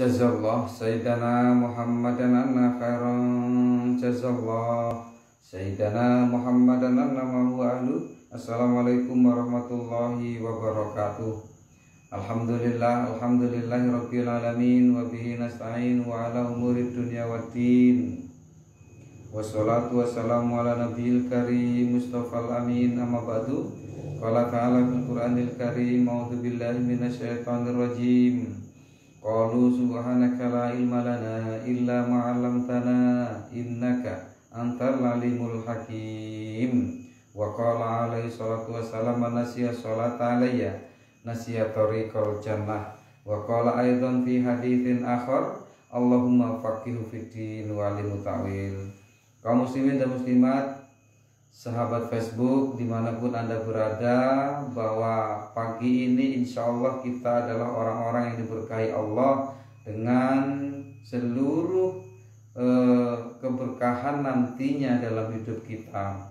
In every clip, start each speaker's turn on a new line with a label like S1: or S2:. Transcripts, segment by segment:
S1: Jazallah Sayyidana Muhammadan anna khairan Jazallah Sayyidana Muhammadan anna mahu ahlu. Assalamualaikum warahmatullahi wabarakatuh. Alhamdulillahi rabbil alamin. Wa bihi nasta'in wa ala umurid dunya waddin. Wassalatu wassalamu ala nabiyil karim Mustafal amin. Amma ba'du. Qala ta'ala fil Qur'anil karim. A'udzu billahi minasyaitonir rajim. Qalu subhanaka la ilma lana illa ma 'allamtana innaka antal alimul hakim. Wa qala alaihi salatu wassalam man nasiya sholata alayya nasiya tariqal jannah. Wa qala aidan fi haditsin akhar Allahumma faqihu fid din wa alimhu ta'wil. Kaum muslimin dan muslimat, sahabat Facebook dimanapun Anda berada, bahwa pagi ini insya Allah kita adalah orang-orang yang diberkahi Allah dengan seluruh keberkahan nantinya dalam hidup kita.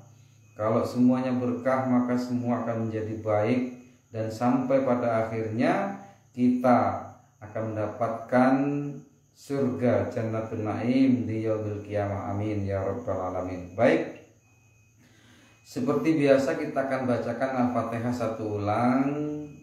S1: Kalau semuanya berkah, maka semua akan menjadi baik, dan sampai pada akhirnya kita akan mendapatkan surga Jannatul Naim di yaumil qiyamah. Amin ya rabbal alamin. Baik, seperti biasa kita akan bacakan Al-Fatihah satu ulang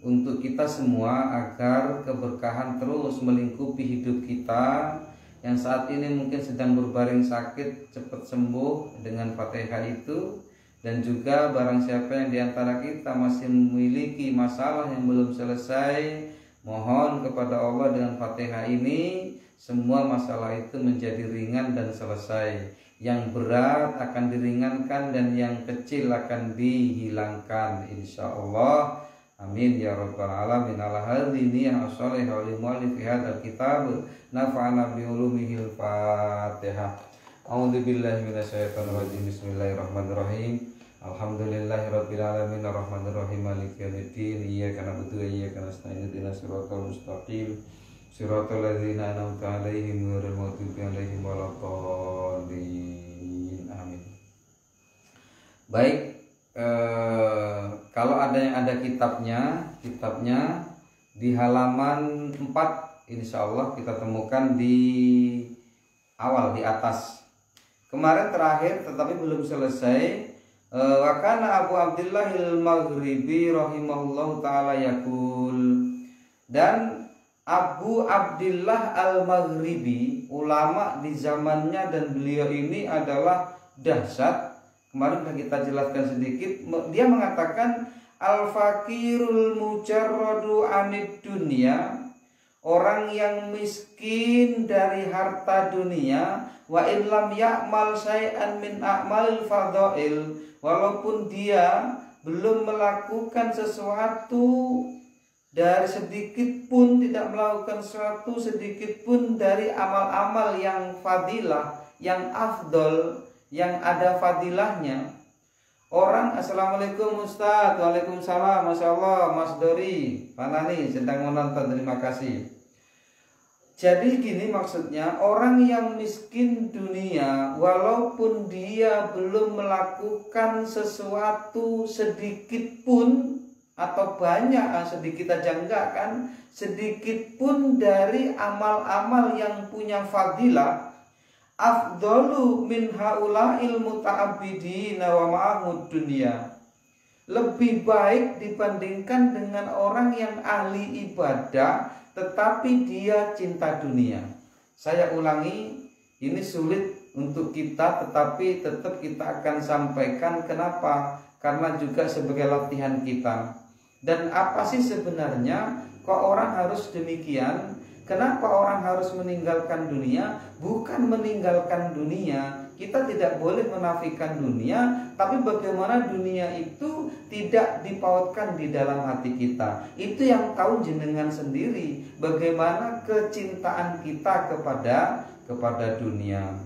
S1: untuk kita semua agar keberkahan terus melingkupi hidup kita yang saat ini mungkin sedang berbaring sakit cepat sembuh dengan Fatihah itu, dan juga barang siapa yang diantara kita masih memiliki masalah yang belum selesai, mohon kepada Allah dengan Fatihah ini semua masalah itu menjadi ringan dan selesai. Yang berat akan diringankan dan yang kecil akan dihilangkan insyaallah. Amin ya rabbal alamin. Ala hadhihi as-salih wa limu'allif fi hadzal kitab nafa'ana bi ulumihil Fatihah. A'udzu billahi minasyaitonir rajim. Bismillahirrahmanirrahim. Alhamdulillahirabbil alamin arrahmanir rahim maliki yaumiddin. Iyyaka na'budu wa iyyaka nasta'in ihdinas siratal mustaqim siratal ladzina an'amta 'alaihim ghairil maghdubi 'alaihim waladdallin. Amin. Baik, kalau ada yang ada kitabnya di halaman 4 insyaallah kita temukan di awal, di atas. Kemarin terakhir tetapi belum selesai. Wa kana Abu Abdillah al-Maghribi rahimahullahu taala yaqul, dan Abu Abdillah al-Maghribi, ulama di zamannya, dan beliau ini adalah dahsyat. Kemarin sudah kita jelaskan sedikit. Dia mengatakan al-fakirul mujarradu anid dunya, orang yang miskin dari harta dunia, wa illam ya'mal syai'an min a'malil fadhail, walaupun dia belum melakukan sesuatu dari sedikit pun, tidak melakukan sesuatu sedikit pun dari amal-amal yang fadilah, yang afdol, yang ada fadilahnya. Orang, assalamualaikum Ustaz. Waalaikumsalam. Masya Allah, Mas Dori Panani sedang menonton, terima kasih. Jadi gini maksudnya, orang yang miskin dunia walaupun dia belum melakukan sesuatu sedikit pun, atau banyak, sedikit aja enggak kan, sedikit pun dari amal-amal yang punya fadilah, afdalu min haula'il muta'abbidina wa ma'ahud dunya, lebih baik dibandingkan dengan orang yang ahli ibadah tetapi dia cinta dunia. Saya ulangi, ini sulit untuk kita tetapi tetap kita akan sampaikan. Kenapa? Karena juga sebagai latihan kita. Dan apa sih sebenarnya kok orang harus demikian? Kenapa orang harus meninggalkan dunia? Bukan meninggalkan dunia, kita tidak boleh menafikan dunia, tapi bagaimana dunia itu tidak dipautkan di dalam hati kita. Itu yang tahu jenengan sendiri, bagaimana kecintaan kita kepada dunia.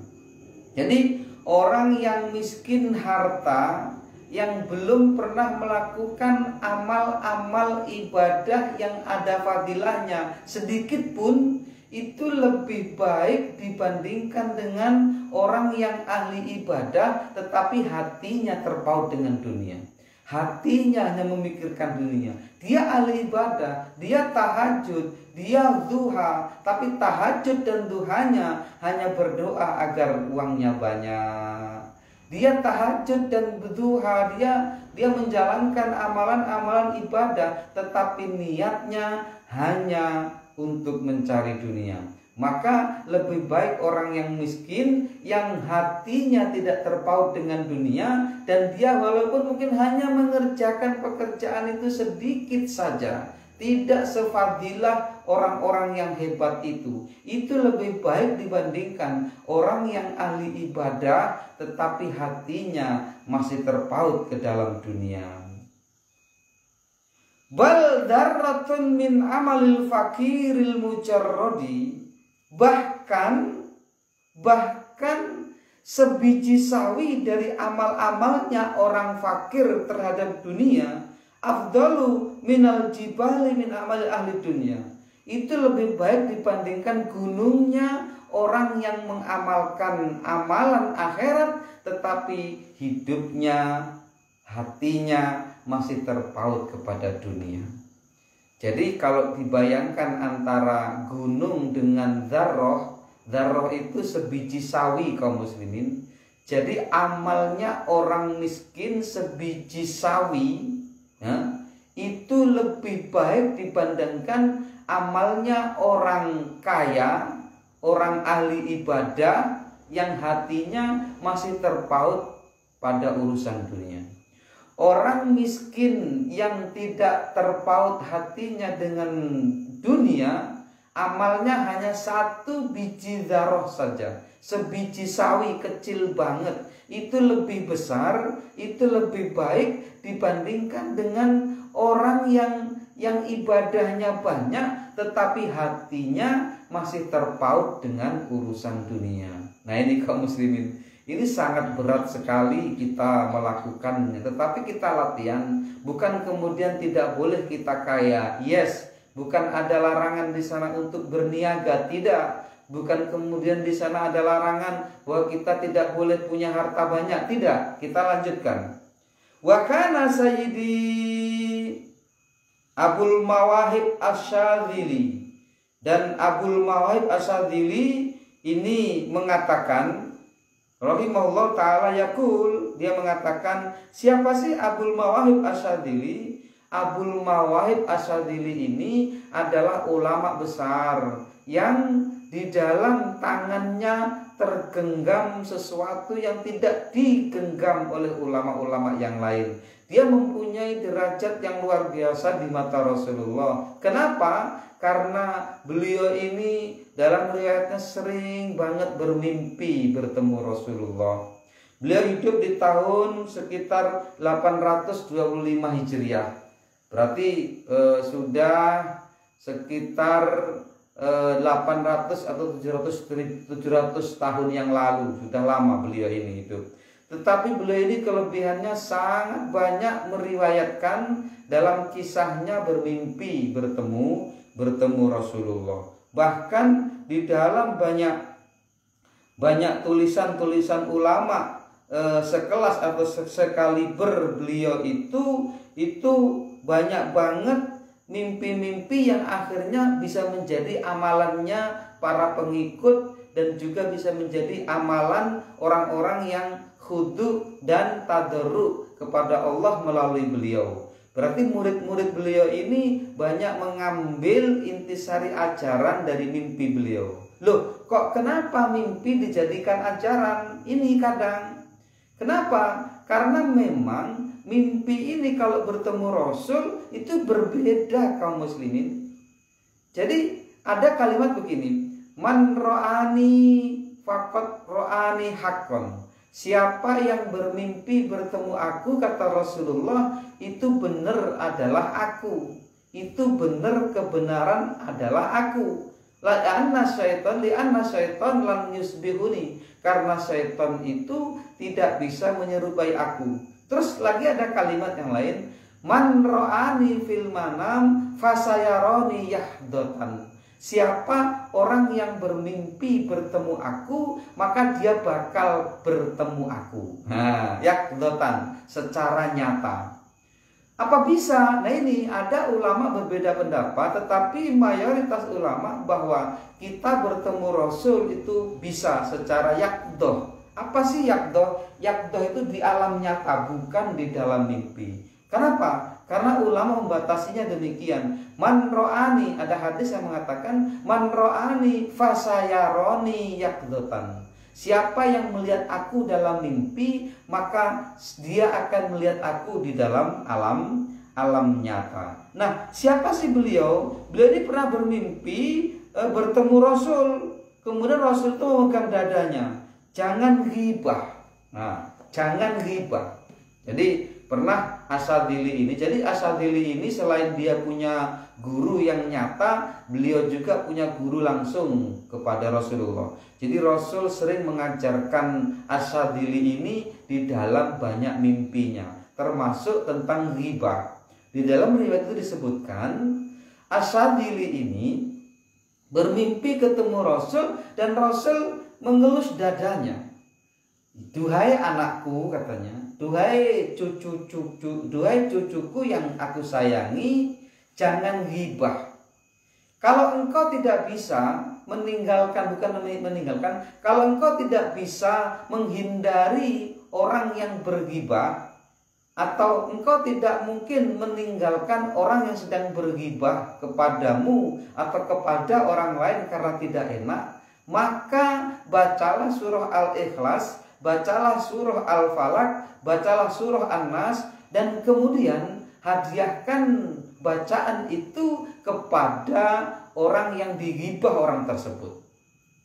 S1: Jadi orang yang miskin harta, yang belum pernah melakukan amal-amal ibadah yang ada fadilahnya sedikit pun, itu lebih baik dibandingkan dengan orang yang ahli ibadah tetapi hatinya terpaut dengan dunia. hatinya hanya memikirkan dunia. Dia ahli ibadah, dia tahajud, dia duha, tapi tahajud dan duhanya hanya berdoa agar uangnya banyak. Dia tahajud dan berduha, dia menjalankan amalan-amalan ibadah, tetapi niatnya hanya untuk mencari dunia. Maka lebih baik orang yang miskin, yang hatinya tidak terpaut dengan dunia, dan dia walaupun mungkin hanya mengerjakan pekerjaan itu sedikit saja, tidak sefadilah orang-orang yang hebat itu lebih baik dibandingkan orang yang ahli ibadah tetapi hatinya masih terpaut ke dalam dunia. Bal darratun min amalil fakiril mujarrodi, bahkan sebiji sawi dari amal-amalnya orang fakir terhadap dunia, afdalu minal jibali min amal ahli dunia, itu lebih baik dibandingkan gunungnya orang yang mengamalkan amalan akhirat tetapi hidupnya, hatinya masih terpaut kepada dunia. Jadi kalau dibayangkan antara gunung dengan dzarrah itu sebiji sawi kaum muslimin. Jadi amalnya orang miskin sebiji sawi, ya, itu lebih baik dibandingkan amalnya orang kaya, orang ahli ibadah yang hatinya masih terpaut pada urusan dunia. Orang miskin yang tidak terpaut hatinya dengan dunia, amalnya hanya satu biji dzarrah saja, sebiji sawi kecil banget, itu lebih besar, itu lebih baik dibandingkan dengan orang yang ibadahnya banyak tetapi hatinya masih terpaut dengan urusan dunia. Nah ini kaum muslimin, ini sangat berat sekali kita melakukannya, tetapi kita latihan. Bukan kemudian tidak boleh kita kaya, yes. Bukan ada larangan di sana untuk berniaga, tidak. Bukan kemudian di sana ada larangan bahwa kita tidak boleh punya harta banyak, tidak. Kita lanjutkan. Wa kana sayyidi Abul Mawahib Asyadzili, dan Abul Mawahib Asyadzili ini mengatakan, rahimahullah ta'ala yaqul, dia mengatakan, siapa sih Abul Mawahib Asyadzili? Abul Mawahib Asyadzili ini adalah ulama besar yang di dalam tangannya tergenggam sesuatu yang tidak digenggam oleh ulama-ulama yang lain. Dia mempunyai derajat yang luar biasa di mata Rasulullah. Kenapa? Karena beliau ini dalam riwayatnya sering banget bermimpi bertemu Rasulullah. Beliau hidup di tahun sekitar 825 Hijriah. Berarti sudah sekitar 800 atau 700 tahun yang lalu. Sudah lama beliau ini hidup. Tetapi beliau ini kelebihannya sangat banyak meriwayatkan dalam kisahnya bermimpi bertemu Rasulullah. Bahkan di dalam banyak tulisan-tulisan ulama sekelas atau sekaliber beliau itu banyak banget mimpi-mimpi yang akhirnya bisa menjadi amalannya para pengikut dan juga bisa menjadi amalan orang-orang yang khudu dan tadarruk kepada Allah melalui beliau. Berarti murid-murid beliau ini banyak mengambil intisari ajaran dari mimpi beliau. Loh, kok kenapa mimpi dijadikan ajaran? Ini kadang. Kenapa? Karena memang mimpi ini kalau bertemu Rasul itu berbeda kaum muslimin. Jadi ada kalimat begini, man ro'ani faqad ro'ani haqqan. Siapa yang bermimpi bertemu aku, kata Rasulullah, itu benar adalah aku. Itu benar, kebenaran adalah aku. Li'anna syaitan lam yusbihuni. Karena syaitan itu tidak bisa menyerupai aku. Terus lagi ada kalimat yang lain, man ro'ani fil manam fasayaroni yahdotan. Siapa orang yang bermimpi bertemu aku, maka dia bakal bertemu aku. Nah, yahdotan, secara nyata. Apa bisa? Nah ini ada ulama berbeda pendapat, tetapi mayoritas ulama bahwa kita bertemu Rasul itu bisa secara yakdoh. Apa sih yakdoh? Yakdoh itu di alam nyata, bukan di dalam mimpi. Kenapa? Karena ulama membatasinya demikian. Man ro'ani, ada hadis yang mengatakan man ro'ani fasayaroni yakdotan. Siapa yang melihat aku dalam mimpi, maka dia akan melihat aku di dalam alam nyata. Nah, siapa sih beliau? Beliau ini pernah bermimpi bertemu Rasul. Kemudian Rasul itu memegang dadanya. Jangan ghibah. Nah, jangan ghibah. Jadi pernah Asyadzili ini. Jadi Asyadzili ini selain dia punya guru yang nyata, beliau juga punya guru langsung kepada Rasulullah. Jadi Rasul sering mengajarkan Asyadzili ini di dalam banyak mimpinya, termasuk tentang ghibah. Di dalam riwayat itu disebutkan Asyadzili ini bermimpi ketemu Rasul dan Rasul mengelus dadanya. Duhai anakku, katanya, duhai cucuku yang aku sayangi, jangan ghibah. Kalau engkau tidak bisa meninggalkan, kalau engkau tidak bisa menghindari orang yang berghibah, atau engkau tidak mungkin meninggalkan orang yang sedang berghibah kepadamu atau kepada orang lain karena tidak enak, maka bacalah surah Al-Ikhlas, bacalah surah Al-Falaq, bacalah surah An-Nas, dan kemudian hadiahkan bacaan itu kepada orang yang dighibah orang tersebut.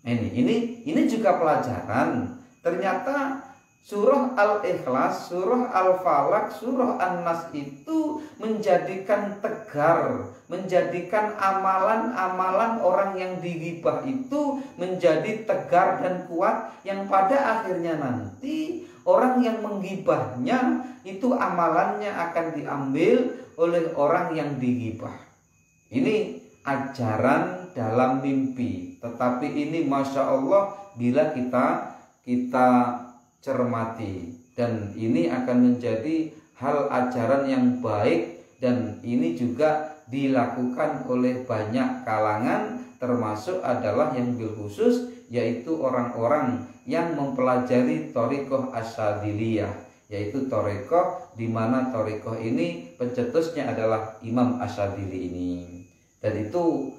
S1: Ini juga pelajaran. Ternyata surah Al-Ikhlas, surah Al-Falaq, surah An-Nas itu menjadikan tegar, menjadikan amalan-amalan orang yang dighibah itu menjadi tegar dan kuat, yang pada akhirnya nanti orang yang menghibahnya itu amalannya akan diambil oleh orang yang dighibah. Ini ajaran dalam mimpi, tetapi ini Masya Allah bila kita cermati, dan ini akan menjadi hal ajaran yang baik, dan ini juga dilakukan oleh banyak kalangan, termasuk adalah yang bilkhusus yaitu orang-orang yang mempelajari thariqah Asyadziliyah, yaitu thariqah di mana thariqah ini pencetusnya adalah Imam Asyadzili ini. Dan itu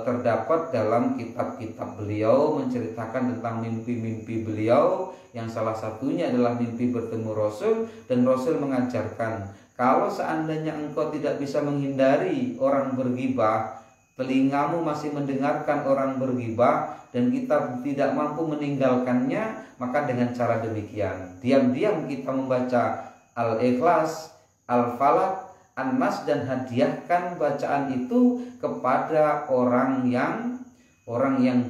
S1: terdapat dalam kitab-kitab beliau menceritakan tentang mimpi-mimpi beliau, yang salah satunya adalah mimpi bertemu Rasul, dan Rasul mengajarkan kalau seandainya engkau tidak bisa menghindari orang berghibah, telingamu masih mendengarkan orang berghibah dan kita tidak mampu meninggalkannya, maka dengan cara demikian diam-diam kita membaca Al-Ikhlas, Al-Falaq, An-Nas, dan hadiahkan bacaan itu kepada orang yang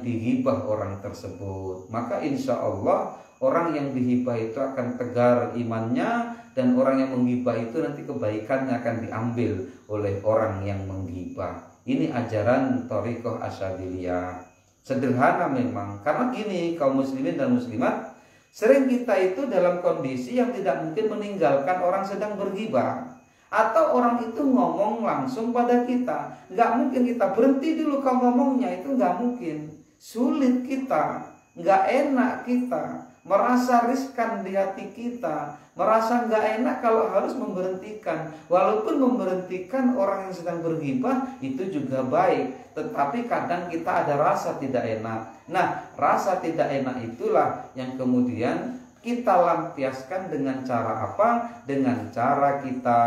S1: dihibah orang tersebut. Maka insya Allah orang yang dihibah itu akan tegar imannya, dan orang yang menghibah itu nanti kebaikannya akan diambil oleh orang yang menghibah. Ini ajaran thariqah Asyadziliyah. Sederhana memang, karena gini, kaum muslimin dan muslimat, sering kita itu dalam kondisi yang tidak mungkin meninggalkan orang sedang berghibah, atau orang itu ngomong langsung pada kita. Nggak mungkin kita berhenti dulu kau ngomongnya, itu nggak mungkin. Sulit kita, nggak enak kita, merasa riskan di hati kita, merasa nggak enak kalau harus memberhentikan. Walaupun memberhentikan orang yang sedang berghibah itu juga baik, tetapi kadang kita ada rasa tidak enak. Nah, rasa tidak enak itulah yang kemudian kita lampiaskan dengan cara apa? Dengan cara kita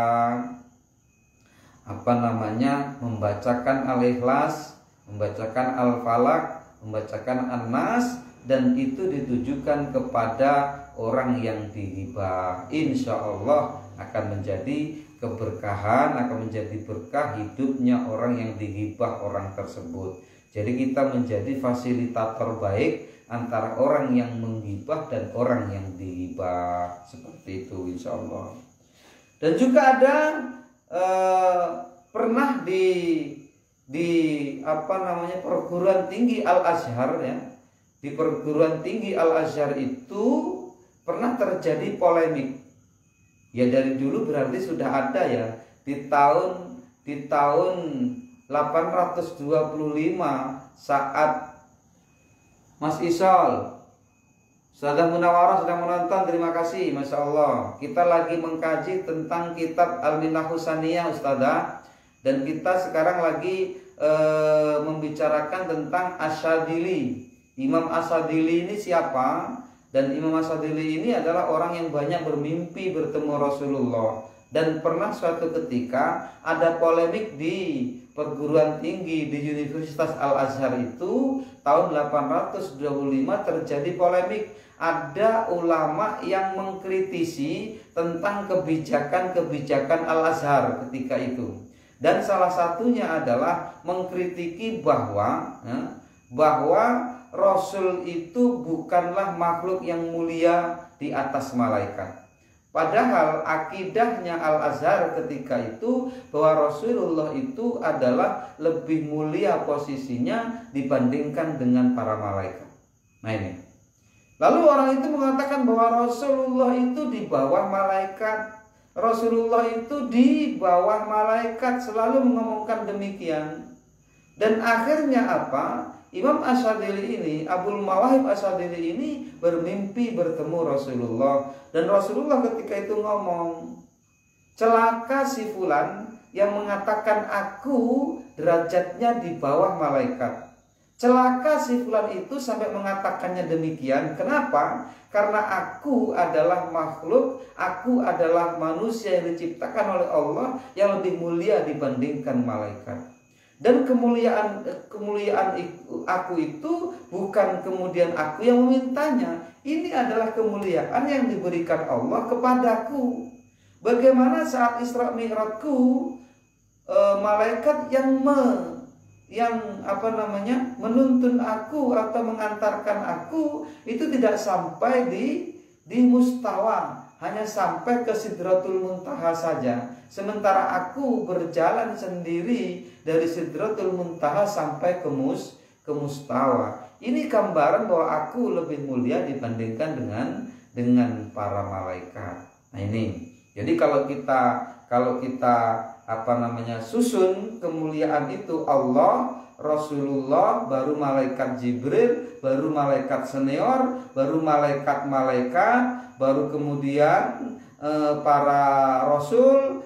S1: membacakan Al-Ikhlas, membacakan Al-Falaq, membacakan An-Nas, dan itu ditujukan kepada orang yang dighibah. Insya Allah akan menjadi keberkahan, akan menjadi berkah hidupnya orang yang dighibah orang tersebut. Jadi kita menjadi fasilitator baik antara orang yang menghibah dan orang yang dihibah, seperti itu insya Allah. Dan juga ada pernah di perguruan tinggi Al-Azhar, ya, di perguruan tinggi Al-Azhar itu pernah terjadi polemik Ya dari dulu berarti sudah ada ya. Di tahun 825 saat Mas Isol, Ustazah Munawarah sedang menonton, terima kasih, Masya Allah. Kita lagi mengkaji tentang kitab Al-Minnah Husaniyah Ustazah. Dan kita sekarang lagi membicarakan tentang Asyadili. Imam Asyadili ini siapa? Dan Imam Asyadili ini adalah orang yang banyak bermimpi bertemu Rasulullah. Dan pernah suatu ketika ada polemik di perguruan tinggi di Universitas Al-Azhar itu tahun 825 terjadi polemik. Ada ulama yang mengkritisi tentang kebijakan-kebijakan Al-Azhar ketika itu. Dan salah satunya adalah mengkritiki bahwa Rasul itu bukanlah makhluk yang mulia di atas malaikat. Padahal akidahnya Al-Azhar ketika itu bahwa Rasulullah itu adalah lebih mulia posisinya dibandingkan dengan para malaikat. Nah ini. Lalu orang itu mengatakan bahwa Rasulullah itu di bawah malaikat. Rasulullah itu di bawah malaikat, selalu mengomongkan demikian. Dan akhirnya apa? Imam Asyadili ini, Abul Mawahib Asyadili ini bermimpi bertemu Rasulullah. Dan Rasulullah ketika itu ngomong, celaka si fulan yang mengatakan aku derajatnya di bawah malaikat. Celaka si fulan itu sampai mengatakannya demikian. Kenapa? Karena aku adalah makhluk, aku adalah manusia yang diciptakan oleh Allah yang lebih mulia dibandingkan malaikat. Dan kemuliaan aku itu bukan kemudian aku yang memintanya. Ini adalah kemuliaan yang diberikan Allah kepadaku. Bagaimana saat Isra Mi'rajku, malaikat yang menuntun aku atau mengantarkan aku itu tidak sampai di mustawa, hanya sampai ke Sidratul Muntaha saja. Sementara aku berjalan sendiri dari Sidratul Muntaha sampai ke mustawa. Ini gambaran bahwa aku lebih mulia dibandingkan dengan para malaikat. Nah ini. Jadi kalau kita susun kemuliaan itu Allah, Rasulullah, baru malaikat Jibril, baru malaikat senior, baru malaikat-malaikat, baru kemudian para rasul,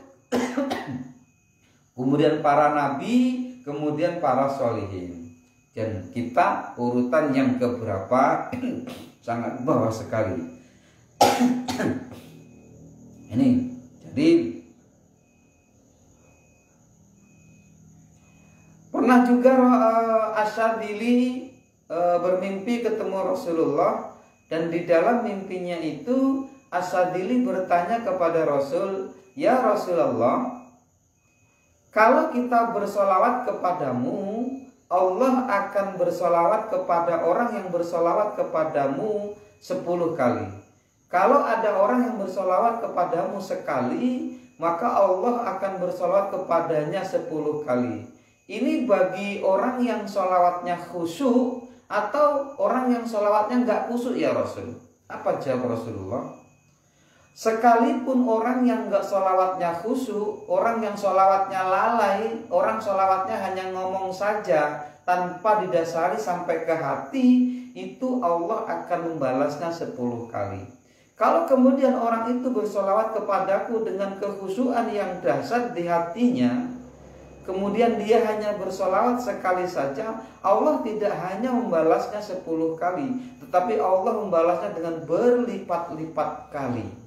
S1: kemudian para nabi, kemudian para sholihin. Dan kita urutan yang keberapa? Sangat bawah sekali. Ini jadi pernah juga Asyadili bermimpi ketemu Rasulullah. Dan di dalam mimpinya itu Asyadili bertanya kepada Rasul, ya Rasulullah, kalau kita bersolawat kepadamu, Allah akan bersolawat kepada orang yang bersolawat kepadamu 10 kali. Kalau ada orang yang bersolawat kepadamu sekali, maka Allah akan bersolawat kepadanya 10 kali. Ini bagi orang yang solawatnya khusyuk atau orang yang solawatnya nggak khusyuk ya Rasul? Apa jawab Rasulullah? Sekalipun orang yang nggak solawatnya khusyuk, orang yang solawatnya lalai, orang solawatnya hanya ngomong saja tanpa didasari sampai ke hati, itu Allah akan membalasnya 10 kali. Kalau kemudian orang itu bersolawat kepadaku dengan kekhusyuan yang dahsyat di hatinya, kemudian dia hanya bersolawat sekali saja, Allah tidak hanya membalasnya 10 kali, tetapi Allah membalasnya dengan berlipat-lipat kali.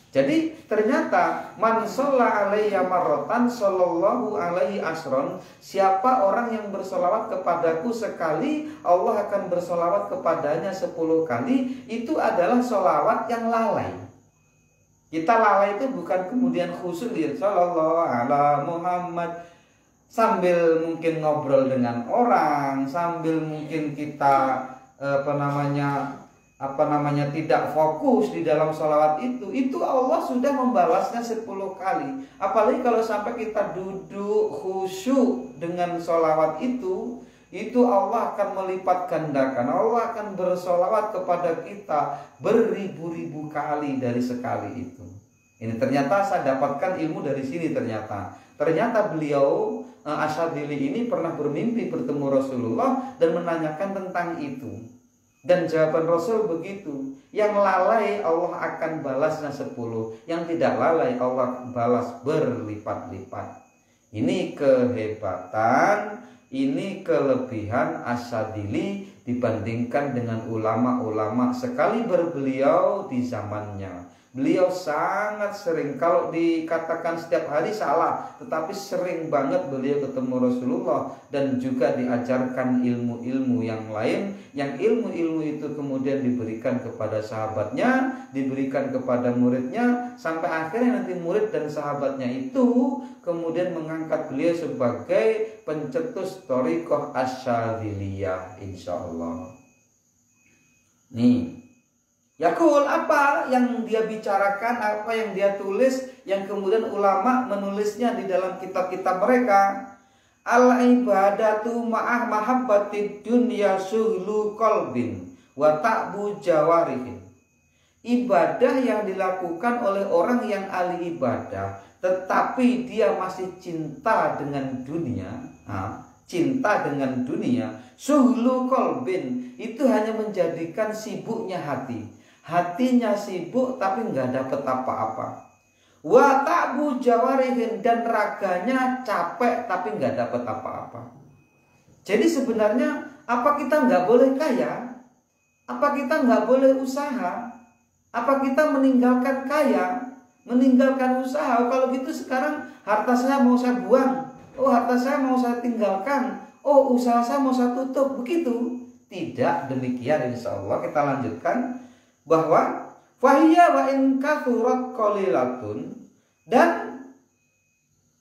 S1: Jadi ternyata man shalla alayya marratan sallallahu alaihi asron, siapa orang yang bersolawat kepadaku sekali, Allah akan bersolawat kepadanya 10 kali. Itu adalah solawat yang lalai. Kita lalai itu bukan kemudian khusyuk lihat sallallahu ala Muhammad, sambil mungkin ngobrol dengan orang, sambil mungkin kita tidak fokus di dalam sholawat itu Allah sudah membalasnya 10 kali. Apalagi kalau sampai kita duduk khusyuk dengan sholawat itu Allah akan melipat gandakan. Allah akan bersholawat kepada kita beribu-ribu kali dari sekali itu. Ini ternyata saya dapatkan ilmu dari sini ternyata. Ternyata beliau Asyadili ini pernah bermimpi bertemu Rasulullah dan menanyakan tentang itu. Dan jawaban Rasul begitu. Yang lalai Allah akan balasnya 10. Yang tidak lalai Allah balas berlipat-lipat. Ini kehebatan, ini kelebihan Asyadili dibandingkan dengan ulama-ulama sekaliber beliau di zamannya. Beliau sangat sering, kalau dikatakan setiap hari salah, tetapi sering banget beliau ketemu Rasulullah dan juga diajarkan ilmu-ilmu yang lain, yang ilmu-ilmu itu kemudian diberikan kepada sahabatnya, diberikan kepada muridnya, sampai akhirnya nanti murid dan sahabatnya itu kemudian mengangkat beliau sebagai pencetus thariqah Asyadziliyah, insyaallah. Nih, Yakul, apa yang dia bicarakan, apa yang dia tulis, yang kemudian ulama menulisnya di dalam kitab-kitab mereka. Al-ibadatu ma'ah mahabbatid dunya suhlu qalbin wa ta'bu jawarihin. Ibadah yang dilakukan oleh orang yang ahli ibadah, tetapi dia masih cinta dengan dunia, cinta dengan dunia, suhlu qalbin, itu hanya menjadikan sibuknya hati. Hatinya sibuk tapi nggak dapat apa-apa. Wa ta'bu jawarihin, dan raganya capek tapi nggak dapat apa-apa. Jadi sebenarnya apa kita nggak boleh kaya? Apa kita nggak boleh usaha? Apa kita meninggalkan kaya, meninggalkan usaha? Kalau gitu sekarang harta saya mau saya buang, oh harta saya mau saya tinggalkan, oh usaha saya mau saya tutup, begitu? Tidak demikian, insya Allah. Kita lanjutkan bahwa fahiyya wa in kathurat qalilatun, dan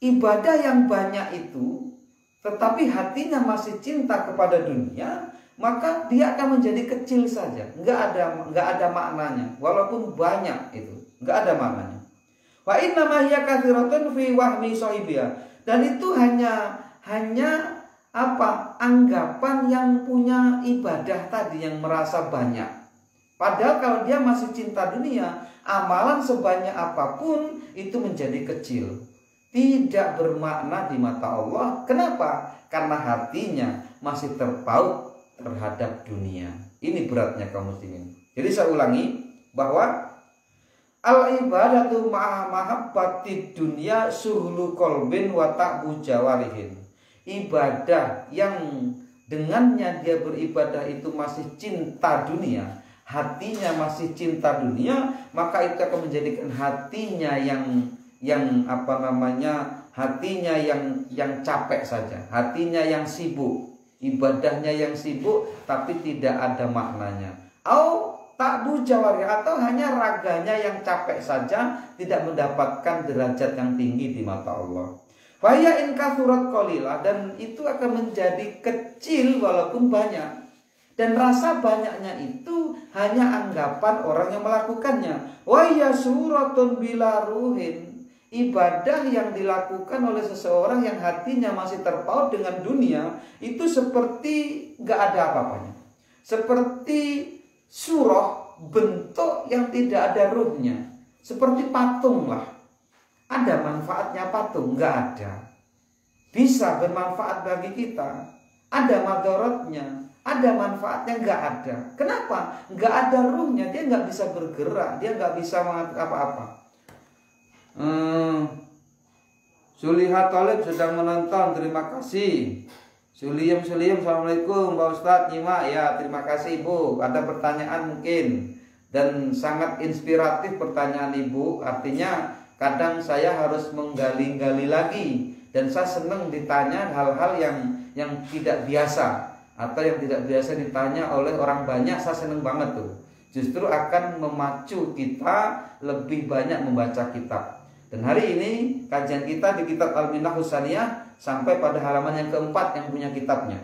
S1: ibadah yang banyak itu tetapi hatinya masih cinta kepada dunia, maka dia akan menjadi kecil saja, nggak ada maknanya. Walaupun banyak itu nggak ada maknanya. Wa inna ma hiya kathiratun fi wahmi sahibiya, dan itu hanya anggapan yang punya ibadah tadi, yang merasa banyak. Padahal kalau dia masih cinta dunia, amalan sebanyak apapun itu menjadi kecil, tidak bermakna di mata Allah. Kenapa? Karena hatinya masih terpaut terhadap dunia. Ini beratnya kaum muslimin. Jadi saya ulangi bahwa al-ibadatu ma'a mahabbatid dunya suhlu qalbin wa ta'bu jawarihin. Ibadah yang dengannya dia beribadah itu masih cinta dunia, hatinya masih cinta dunia, maka itu akan menjadikan hatinya hatinya yang capek saja, hatinya yang sibuk, ibadahnya yang sibuk tapi tidak ada maknanya. Au ta'bu jawari, atau hanya raganya yang capek saja, tidak mendapatkan derajat yang tinggi di mata Allah. Faya in kathurat qalilah, dan itu akan menjadi kecil walaupun banyak. Dan rasa banyaknya itu hanya anggapan orang yang melakukannya. Wa ya suratun bila ruhin, ibadah yang dilakukan oleh seseorang yang hatinya masih terpaut dengan dunia, itu seperti gak ada apa-apanya. Seperti surah, bentuk yang tidak ada ruhnya. Seperti patung lah. Ada manfaatnya patung? Gak ada. Bisa bermanfaat bagi kita. Ada madaratnya, ada manfaatnya? Nggak ada. Kenapa? Nggak ada ruhnya, dia nggak bisa bergerak, dia nggak bisa apa-apa. Suliha Talib sedang menonton, terima kasih. Suliyem, assalamualaikum Pak Ustadz, nyimak ya, terima kasih Ibu. Ada pertanyaan mungkin, dan sangat inspiratif pertanyaan Ibu. Artinya kadang saya harus menggali-gali lagi, dan saya senang ditanya hal-hal yang tidak biasa, atau yang tidak biasa ditanya oleh orang banyak. Saya senang banget tuh. Justru akan memacu kita lebih banyak membaca kitab. Dan hari ini kajian kita di kitab Al-Minnah Husaniyah sampai pada halaman yang keempat yang punya kitabnya.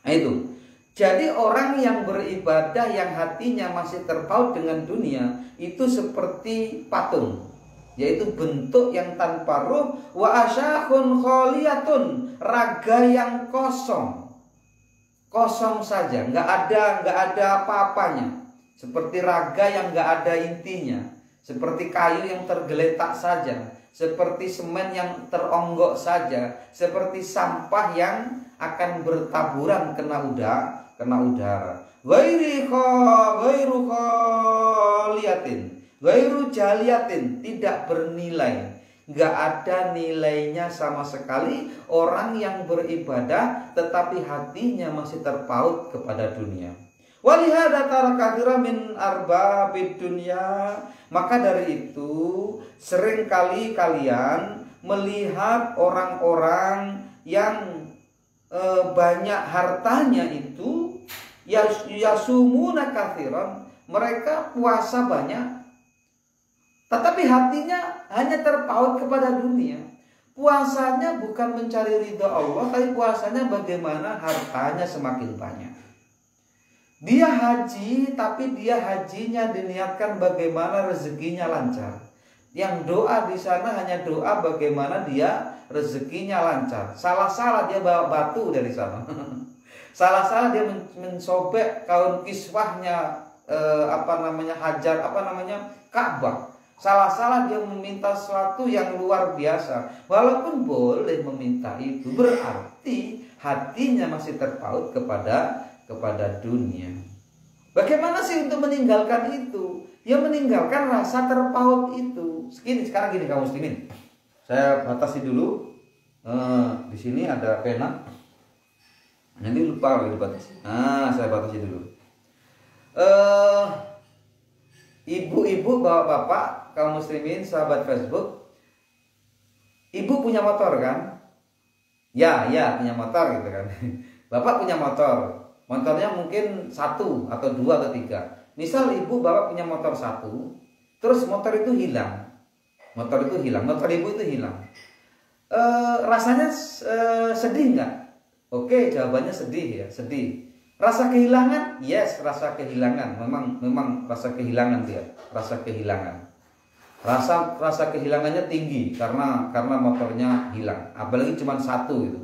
S1: Nah itu. Jadi orang yang beribadah yang hatinya masih terpaut dengan dunia itu seperti patung, yaitu bentuk yang tanpa ruh. Wa asyakhun kholiyatun, raga yang kosong saja, nggak ada apa-apanya, seperti raga yang nggak ada intinya, seperti kayu yang tergeletak saja, seperti semen yang teronggok saja, seperti sampah yang akan bertaburan kena udara. Ghairu khaliatin, ghairu jaliatin, tidak bernilai. Nggak ada nilainya sama sekali orang yang beribadah tetapi hatinya masih terpaut kepada dunia. Walihada taraka katsiran min arbabid dunya. Maka dari itu seringkali kalian melihat orang-orang yang banyak hartanya itu yasumuna katsiran, mereka puasa banyak tetapi hatinya hanya terpaut kepada dunia. Puasanya bukan mencari ridha Allah, tapi puasanya bagaimana hartanya semakin banyak. Dia haji, tapi dia hajinya diniatkan bagaimana rezekinya lancar. Yang doa di sana hanya doa bagaimana dia rezekinya lancar. Salah-salah dia bawa batu dari sana. Salah-salah dia mensobek kaun kiswahnya hajar Ka'bah. Salah-salah dia meminta sesuatu yang luar biasa. Walaupun boleh meminta itu, berarti hatinya masih terpaut kepada dunia. Bagaimana sih untuk meninggalkan itu? Ya meninggalkan rasa terpaut itu. Sekarang gini kaum muslimin. Saya batasi dulu. Di sini ada pena. Nanti lupa kalau dibatasi. Saya batasi dulu. Ibu-ibu, bapak-bapak, kaum muslimin, sahabat Facebook, ibu punya motor kan? Ya punya motor gitu kan. Bapak punya motor. Motornya mungkin 1 atau 2 atau 3. Misal ibu bapak punya motor 1, terus motor itu hilang. Motor ibu itu hilang. Rasanya sedih nggak? Oke, jawabannya sedih ya, sedih. Rasa kehilangan? Yes, rasa kehilangan. Memang rasa kehilangan dia, rasa kehilangan. Rasa kehilangannya tinggi karena motornya hilang. Apalagi cuma 1 itu.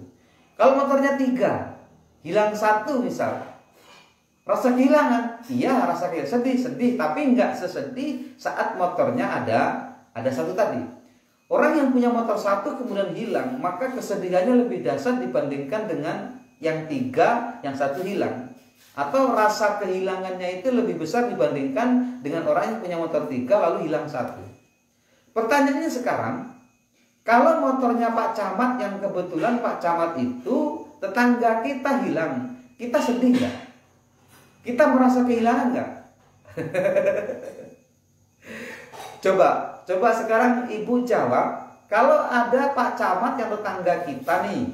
S1: Kalau motornya 3, hilang 1 misal. Rasa kehilangan? Iya, rasa kehilangan. Sedih, tapi nggak sesedih saat motornya ada 1 tadi. Orang yang punya motor 1 kemudian hilang, maka kesedihannya lebih dahsyat dibandingkan dengan yang 3, yang 1 hilang. Atau rasa kehilangannya itu lebih besar dibandingkan dengan orang yang punya motor 3 lalu hilang 1. Pertanyaannya sekarang, kalau motornya Pak Camat yang kebetulan Pak Camat itu tetangga kita hilang, kita sedih nggak? Kita merasa kehilangan nggak? Coba sekarang ibu jawab, kalau ada Pak Camat yang tetangga kita nih,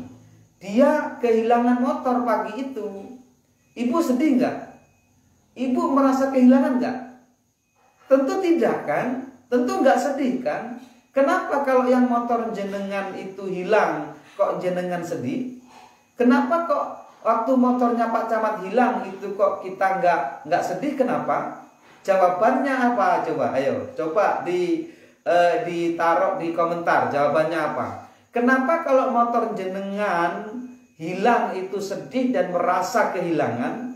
S1: dia kehilangan motor pagi itu, ibu sedih nggak? Ibu merasa kehilangan nggak? Tentu tidak kan? Tentu nggak sedih kan? Kenapa kalau yang motor jenengan itu hilang, kok jenengan sedih? Kenapa kok waktu motornya Pak Camat hilang itu kok kita nggak sedih? Kenapa? Jawabannya apa? Coba, ayo, coba ditaruh di komentar. Jawabannya apa? Kenapa kalau motor jenengan hilang itu sedih dan merasa kehilangan?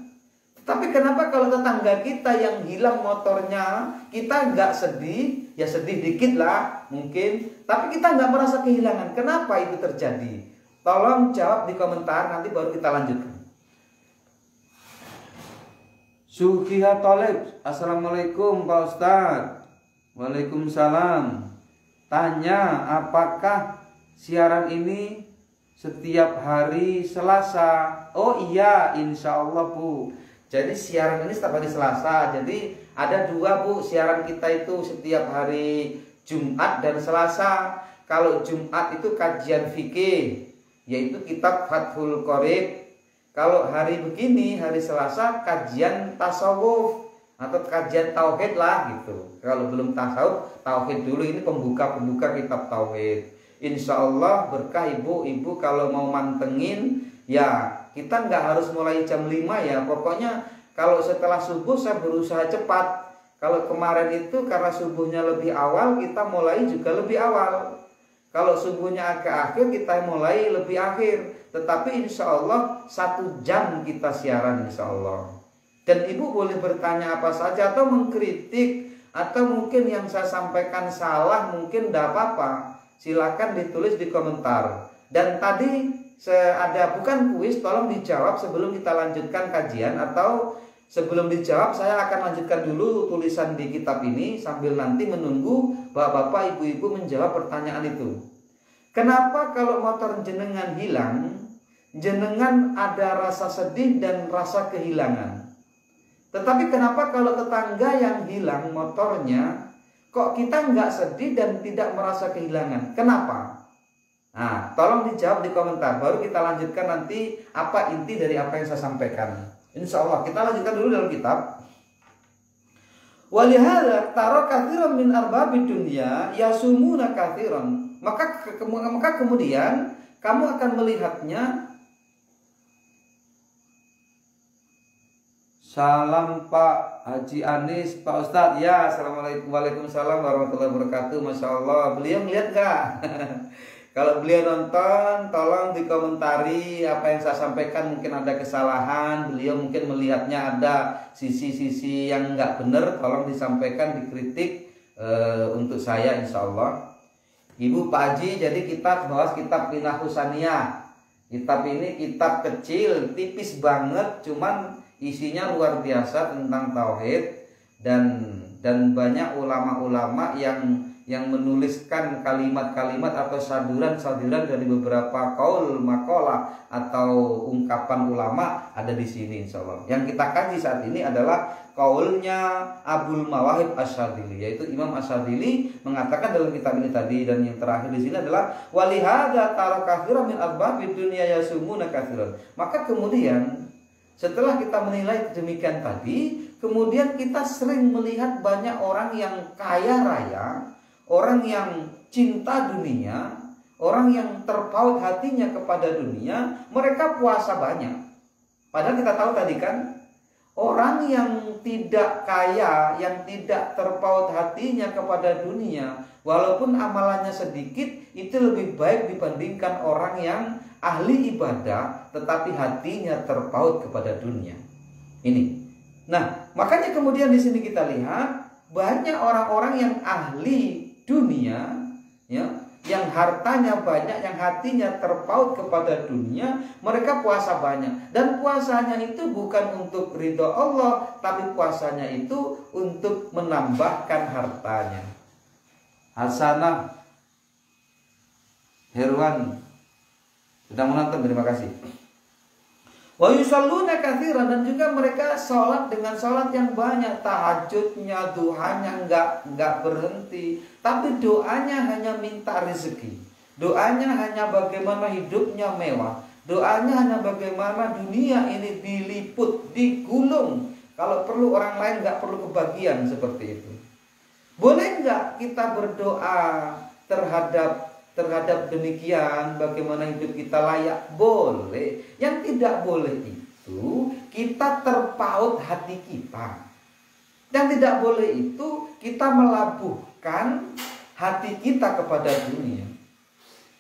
S1: Tapi kenapa kalau tetangga kita yang hilang motornya kita nggak sedih? Ya sedih dikit lah mungkin, tapi kita nggak merasa kehilangan. Kenapa itu terjadi? Tolong jawab di komentar, nanti baru kita lanjutkan. Sukiha Tolib, Assalamualaikum Pak Ustadz. Waalaikumsalam. Tanya, apakah siaran ini setiap hari Selasa? Oh iya, insya Allah Bu. Jadi siaran ini setiap hari Selasa. Jadi ada 2 Bu, siaran kita itu setiap hari Jumat dan Selasa. Kalau Jumat itu kajian fikih, yaitu kitab Fathul Qorib. Kalau hari begini, hari Selasa, kajian tasawuf atau kajian tauhid lah gitu. Kalau belum tasawuf, tauhid dulu. Ini pembuka kitab tauhid. Insya Allah berkah ibu kalau mau mantengin, ya kita nggak harus mulai jam 5 ya. Pokoknya kalau setelah subuh saya berusaha cepat. Kalau kemarin itu karena subuhnya lebih awal, kita mulai juga lebih awal. Kalau subuhnya agak akhir, kita mulai lebih akhir. Tetapi insya Allah 1 jam kita siaran insya Allah. Dan ibu boleh bertanya apa saja atau mengkritik atau mungkin yang saya sampaikan salah, mungkin tidak apa-apa, silakan ditulis di komentar. Dan tadi ada bukan kuis, tolong dijawab sebelum kita lanjutkan kajian, atau sebelum dijawab saya akan lanjutkan dulu tulisan di kitab ini sambil nanti menunggu bapak-bapak, ibu-ibu menjawab pertanyaan itu. Kenapa kalau motor jenengan hilang, jenengan ada rasa sedih dan rasa kehilangan? Tetapi kenapa kalau tetangga yang hilang motornya, kok kita nggak sedih dan tidak merasa kehilangan? Kenapa? Nah, tolong dijawab di komentar. Baru kita lanjutkan nanti apa inti dari apa yang saya sampaikan. Insya Allah kita lanjutkan dulu dalam kitab. Walihada taro kathiran min arbabid dunya yasumuna kathiran. Maka kemudian kamu akan melihatnya. Salam Pak Haji Anis, Pak Ustadz. Ya, assalamualaikum, waalaikumsalam warahmatullahi wabarakatuh. Masya Allah, beliau ngeliat nggak? Kalau beliau nonton, tolong dikomentari apa yang saya sampaikan. Mungkin ada kesalahan, beliau mungkin melihatnya ada sisi-sisi yang nggak benar. Tolong disampaikan, dikritik untuk saya, insya Allah. Ibu, Pak Haji, jadi kita bahas kitab Minah Husaniyah. Kitab ini kitab kecil, tipis banget, cuman isinya luar biasa tentang tauhid, dan banyak ulama-ulama yang menuliskan kalimat-kalimat atau saduran-saduran dari beberapa qaul, maqalah atau ungkapan ulama ada di sini insyaallah. Yang kita kaji saat ini adalah qaulnya Abul Mawahib Asy-Syadzili, yaitu Imam Asy-Syadzili mengatakan dalam kitab ini tadi, dan yang terakhir di sini adalah walihada tara katsiran min arbabid dunya yasumuna katsiran. Maka kemudian setelah kita menilai demikian tadi, kemudian kita sering melihat banyak orang yang kaya raya, orang yang cinta dunia, orang yang terpaut hatinya kepada dunia, mereka puasa banyak. Padahal kita tahu tadi kan, orang yang tidak kaya, yang tidak terpaut hatinya kepada dunia, walaupun amalannya sedikit, itu lebih baik dibandingkan orang yang ahli ibadah tetapi hatinya terpaut kepada dunia. Ini. Nah, makanya kemudian di sini kita lihat banyak orang-orang yang ahli dunia, ya, yang hartanya banyak, yang hatinya terpaut kepada dunia, mereka puasa banyak. Dan puasanya itu bukan untuk ridho Allah, tapi puasanya itu untuk menambahkan hartanya. Hasanah Herwan sudah menonton, terima kasih. Wa yusalluna katsiran, dan juga mereka sholat dengan sholat yang banyak, tahajudnya, duhanya enggak berhenti, tapi doanya hanya minta rezeki, doanya hanya bagaimana hidupnya mewah, doanya hanya bagaimana dunia ini diliput, digulung, kalau perlu orang lain enggak perlu kebagian, seperti itu. Boleh enggak kita berdoa terhadap demikian, bagaimana hidup kita layak? Boleh. Yang tidak boleh itu kita terpaut hati kita. Dan tidak boleh itu kita melabuhkan hati kita kepada dunia.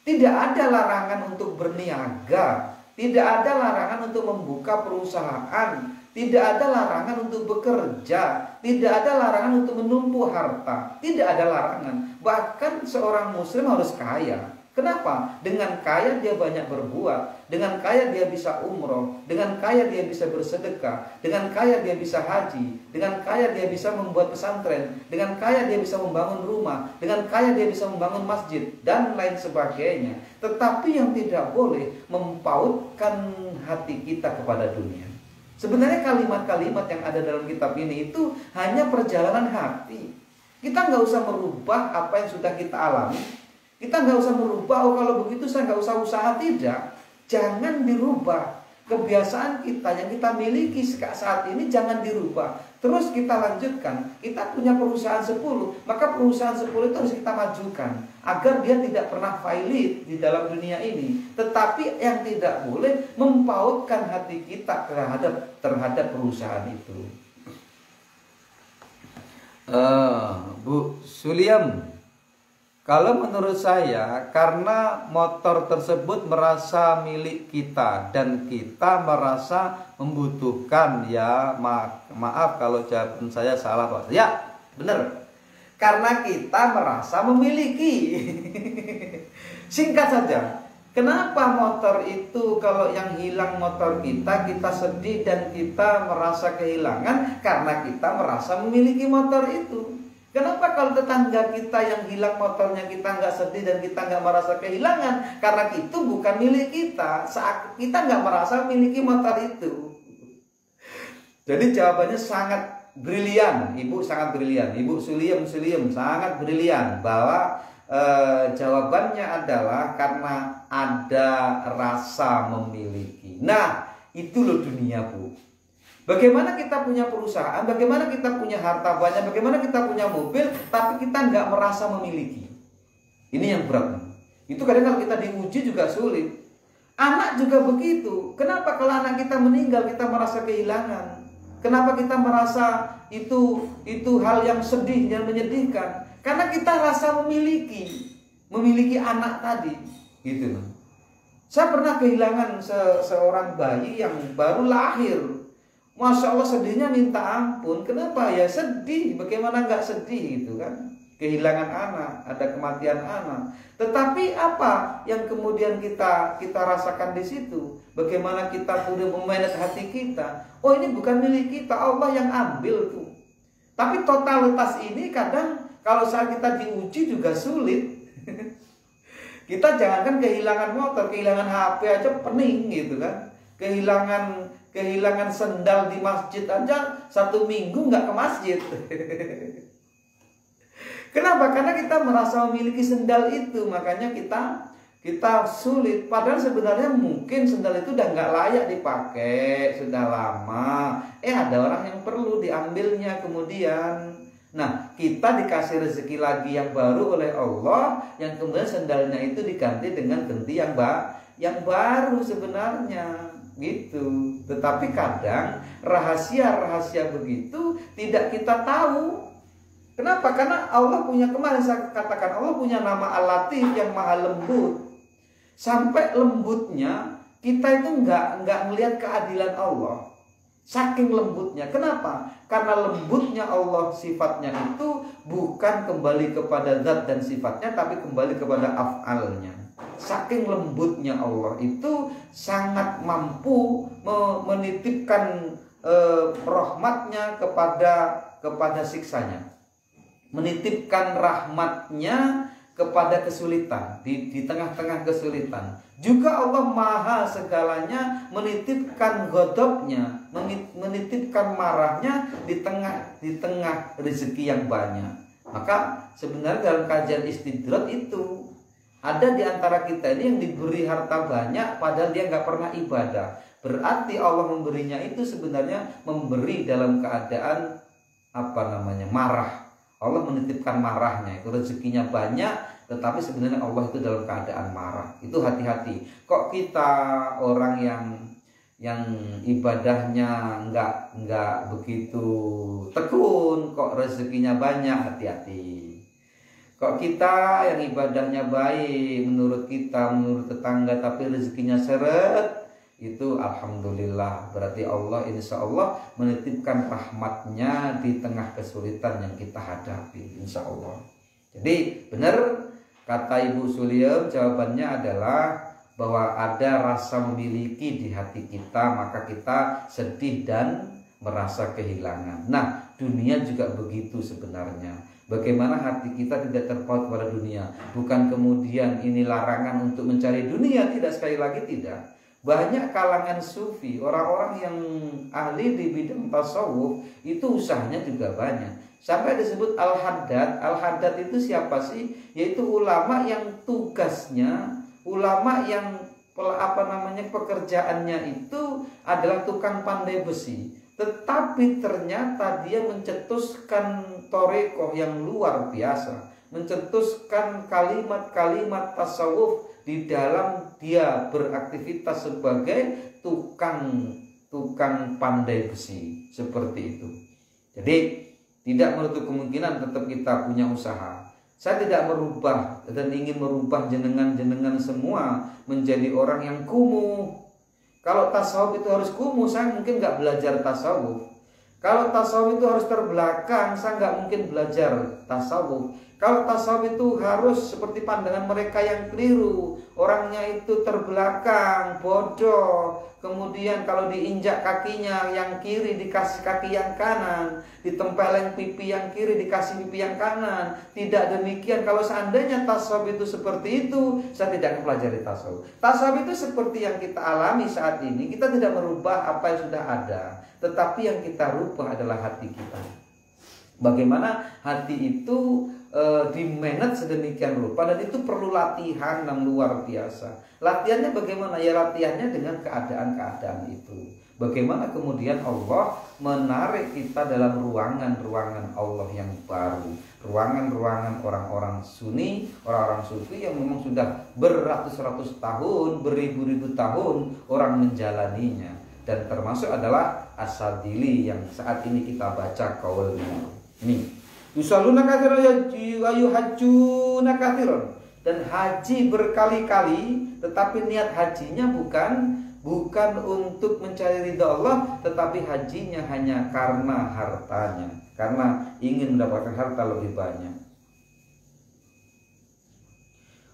S1: Tidak ada larangan untuk berniaga, tidak ada larangan untuk membuka perusahaan, tidak ada larangan untuk bekerja, tidak ada larangan untuk menumpuk harta, tidak ada larangan. Bahkan seorang muslim harus kaya. Kenapa? Dengan kaya dia banyak berbuat, dengan kaya dia bisa umroh, dengan kaya dia bisa bersedekah, dengan kaya dia bisa haji, dengan kaya dia bisa membuat pesantren, dengan kaya dia bisa membangun rumah, dengan kaya dia bisa membangun masjid, dan lain sebagainya. Tetapi yang tidak boleh mempautkan hati kita kepada dunia. Sebenarnya kalimat-kalimat yang ada dalam kitab ini itu hanya perjalanan hati. Kita nggak usah merubah apa yang sudah kita alami. Kita nggak usah merubah, oh kalau begitu saya nggak usah usaha. Tidak. Jangan dirubah. Kebiasaan kita yang kita miliki saat ini jangan dirubah. Terus kita lanjutkan. Kita punya perusahaan 10, maka perusahaan 10 itu harus kita majukan agar dia tidak pernah failit di dalam dunia ini. Tetapi yang tidak boleh mempautkan hati kita terhadap perusahaan itu. Bu Suliam, kalau menurut saya, karena motor tersebut merasa milik kita dan kita merasa membutuhkan, ya maaf kalau jawaban saya salah Pak. Ya, benar. Karena kita merasa memiliki. Singkat saja. Kenapa motor itu kalau yang hilang motor kita sedih dan kita merasa kehilangan? Karena kita merasa memiliki motor itu. Kenapa kalau tetangga kita yang hilang motornya kita nggak sedih dan kita nggak merasa kehilangan? Karena itu bukan milik kita. Saat kita nggak merasa memiliki motor itu. Jadi jawabannya sangat brilian. Ibu sangat brilian. Ibu Suliem sangat brilian bahwa jawabannya adalah karena ada rasa memiliki. Nah, itu loh dunia, Bu. Bagaimana kita punya perusahaan, bagaimana kita punya harta banyak, bagaimana kita punya mobil, tapi kita nggak merasa memiliki. Ini yang berat. Itu kadang kalau kita diuji juga sulit. Anak juga begitu. Kenapa kalau anak kita meninggal kita merasa kehilangan? Kenapa kita merasa itu hal yang sedih dan menyedihkan? Karena kita rasa memiliki anak tadi, gitu. Saya pernah kehilangan seorang bayi yang baru lahir. Masya Allah sedihnya minta ampun. Kenapa ya sedih? Bagaimana nggak sedih gitu kan? Kehilangan anak, ada kematian anak. Tetapi apa yang kemudian kita rasakan di situ? Bagaimana kita sudah memanage hati kita? Oh ini bukan milik kita, Allah yang ambil tuh. Tapi totalitas ini kadang kalau saat kita diuji juga sulit. Kita jangankan kehilangan motor, kehilangan HP aja pening gitu kan. Kehilangan sendal di masjid aja 1 minggu nggak ke masjid. Kenapa? Karena kita merasa memiliki sendal itu, makanya kita sulit. Padahal sebenarnya mungkin sendal itu udah nggak layak dipakai, sudah lama. Ada orang yang perlu diambilnya kemudian. Nah, kita dikasih rezeki lagi yang baru oleh Allah, yang kemudian sendalnya itu diganti dengan ganti yang baru sebenarnya, gitu. Tetapi kadang rahasia-rahasia begitu tidak kita tahu. Kenapa? Karena Allah punya, kemarin saya katakan, Allah punya nama Al-Latif yang maha lembut. Sampai lembutnya kita itu nggak melihat keadilan Allah. Saking lembutnya. Kenapa? Karena lembutnya Allah sifatnya itu bukan kembali kepada zat dan sifatnya, tapi kembali kepada af'alnya. Saking lembutnya Allah itu sangat mampu menitipkan rahmatnya kepada siksanya. Menitipkan rahmatnya kepada kesulitan, di tengah-tengah kesulitan. Juga Allah maha segalanya menitipkan ghadabnya, menitipkan marahnya di tengah rezeki yang banyak. Maka sebenarnya dalam kajian istidrat itu ada di antara kita ini yang diberi harta banyak padahal dia nggak pernah ibadah. Berarti Allah memberinya itu sebenarnya memberi dalam keadaan marah. Allah menitipkan marahnya, itu rezekinya banyak, tetapi sebenarnya Allah itu dalam keadaan marah. Itu hati-hati. Kok kita orang yang ibadahnya nggak begitu tekun, kok rezekinya banyak, hati-hati. Kok kita yang ibadahnya baik menurut kita, menurut tetangga, tapi rezekinya seret, itu alhamdulillah, berarti Allah insya Allah menitipkan rahmatnya di tengah kesulitan yang kita hadapi, insya Allah. Jadi benar kata Ibu Suliem, jawabannya adalah bahwa ada rasa memiliki di hati kita, maka kita sedih dan merasa kehilangan. Nah, dunia juga begitu sebenarnya. Bagaimana hati kita tidak terpaut pada dunia? Bukan kemudian ini larangan untuk mencari dunia, tidak, sekali lagi tidak. Banyak kalangan sufi, orang-orang yang ahli di bidang tasawuf, itu usahanya juga banyak. Sampai disebut Al-Haddad. Al-Haddad itu siapa sih? Yaitu ulama yang tugasnya, ulama yang pekerjaannya itu adalah tukang pandai besi. Tetapi ternyata dia mencetuskan torekoh yang luar biasa, mencetuskan kalimat-kalimat tasawuf di dalam dia beraktivitas sebagai tukang pandai besi, seperti itu. Jadi tidak menutup kemungkinan tetap kita punya usaha. Saya tidak merubah dan ingin merubah jenengan semua menjadi orang yang kumuh. Kalau tasawuf itu harus kumuh, saya mungkin nggak belajar tasawuf. Kalau tasawuf itu harus terbelakang, saya nggak mungkin belajar tasawuf. Kalau tasawuf itu harus seperti pandangan mereka yang keliru, orangnya itu terbelakang, bodoh. Kemudian kalau diinjak kakinya yang kiri dikasih kaki yang kanan, ditempeleng pipi yang kiri dikasih pipi yang kanan. Tidak demikian. Kalau seandainya tasawuf itu seperti itu, saya tidak akan pelajari tasawuf. Tasawuf itu seperti yang kita alami saat ini. Kita tidak merubah apa yang sudah ada, tetapi yang kita rubah adalah hati kita. Bagaimana hati itu dimanage sedemikian rupa, dan itu perlu latihan yang luar biasa. Latihannya bagaimana? Ya latihannya dengan keadaan-keadaan itu. Bagaimana kemudian Allah menarik kita dalam ruangan-ruangan Allah yang baru, ruangan-ruangan orang-orang Sunni, orang-orang Sufi yang memang sudah beratus-ratus tahun, beribu-ribu tahun orang menjalaninya. Dan termasuk adalah As-Sadili yang saat ini kita baca kaulnya. Nih, yusalluna katsiran wa yuhajjuna katsiran, dan haji berkali-kali, tetapi niat hajinya bukan untuk mencari ridha Allah, tetapi hajinya hanya karena hartanya, karena ingin mendapatkan harta lebih banyak.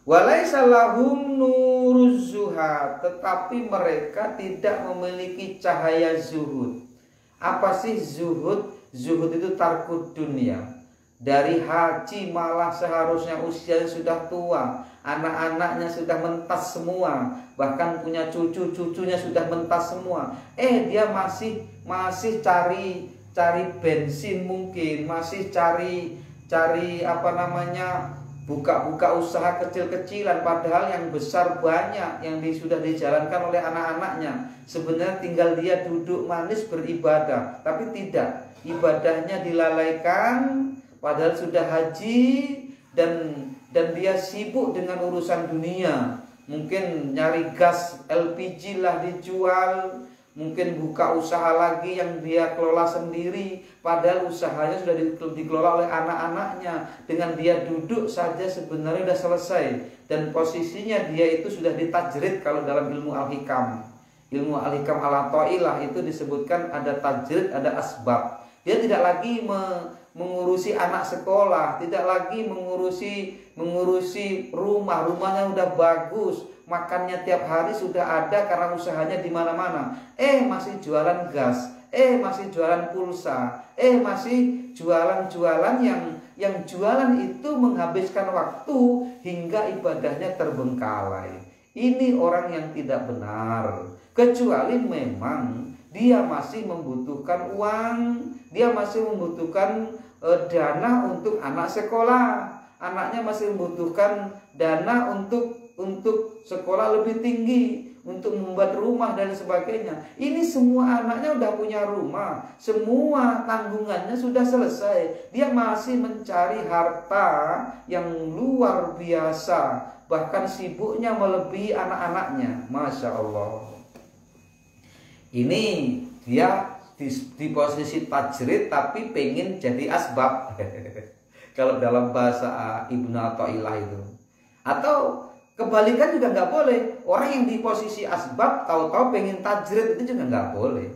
S1: Walaisa lahum nuruz zuhad, tetapi mereka tidak memiliki cahaya zuhud. Apa sih zuhud? Zuhud itu tarkud dunia. Dari haji malah seharusnya usianya sudah tua, anak-anaknya sudah mentas semua, bahkan punya cucu-cucunya sudah mentas semua. Dia masih cari bensin, mungkin masih cari buka-buka usaha kecil-kecilan, padahal yang besar banyak yang sudah dijalankan oleh anak-anaknya. Sebenarnya tinggal dia duduk manis beribadah, tapi tidak, ibadahnya dilalaikan, padahal sudah haji dan dia sibuk dengan urusan dunia. Mungkin nyari gas LPG lah dijual, mungkin buka usaha lagi yang dia kelola sendiri, padahal usahanya sudah dikelola oleh anak-anaknya. Dengan dia duduk saja sebenarnya sudah selesai, dan posisinya dia itu sudah ditajrid. Kalau dalam ilmu al-hikam, ilmu al-hikam ala ta'ilah itu disebutkan ada tajrid, ada asbab. Dia tidak lagi mengurusi anak sekolah, tidak lagi mengurusi rumahnya udah bagus, makannya tiap hari sudah ada karena usahanya di mana-mana. Masih jualan gas, masih jualan pulsa, masih jualan-jualan yang jualan itu menghabiskan waktu hingga ibadahnya terbengkalai. Ini orang yang tidak benar, kecuali memang dia masih membutuhkan uang, dia masih membutuhkan dana untuk anak sekolah, anaknya masih membutuhkan dana untuk sekolah lebih tinggi, untuk membuat rumah dan sebagainya. Ini semua anaknya udah punya rumah, semua tanggungannya sudah selesai. Dia masih mencari harta yang luar biasa, bahkan sibuknya melebihi anak-anaknya. Masya Allah. Ini dia di posisi tajrid tapi pengen jadi asbab. Kalau dalam bahasa Ibnu Athaillah itu. Atau kebalikan juga nggak boleh. Orang yang di posisi asbab tahu-tahu pengen tajrid itu juga nggak boleh.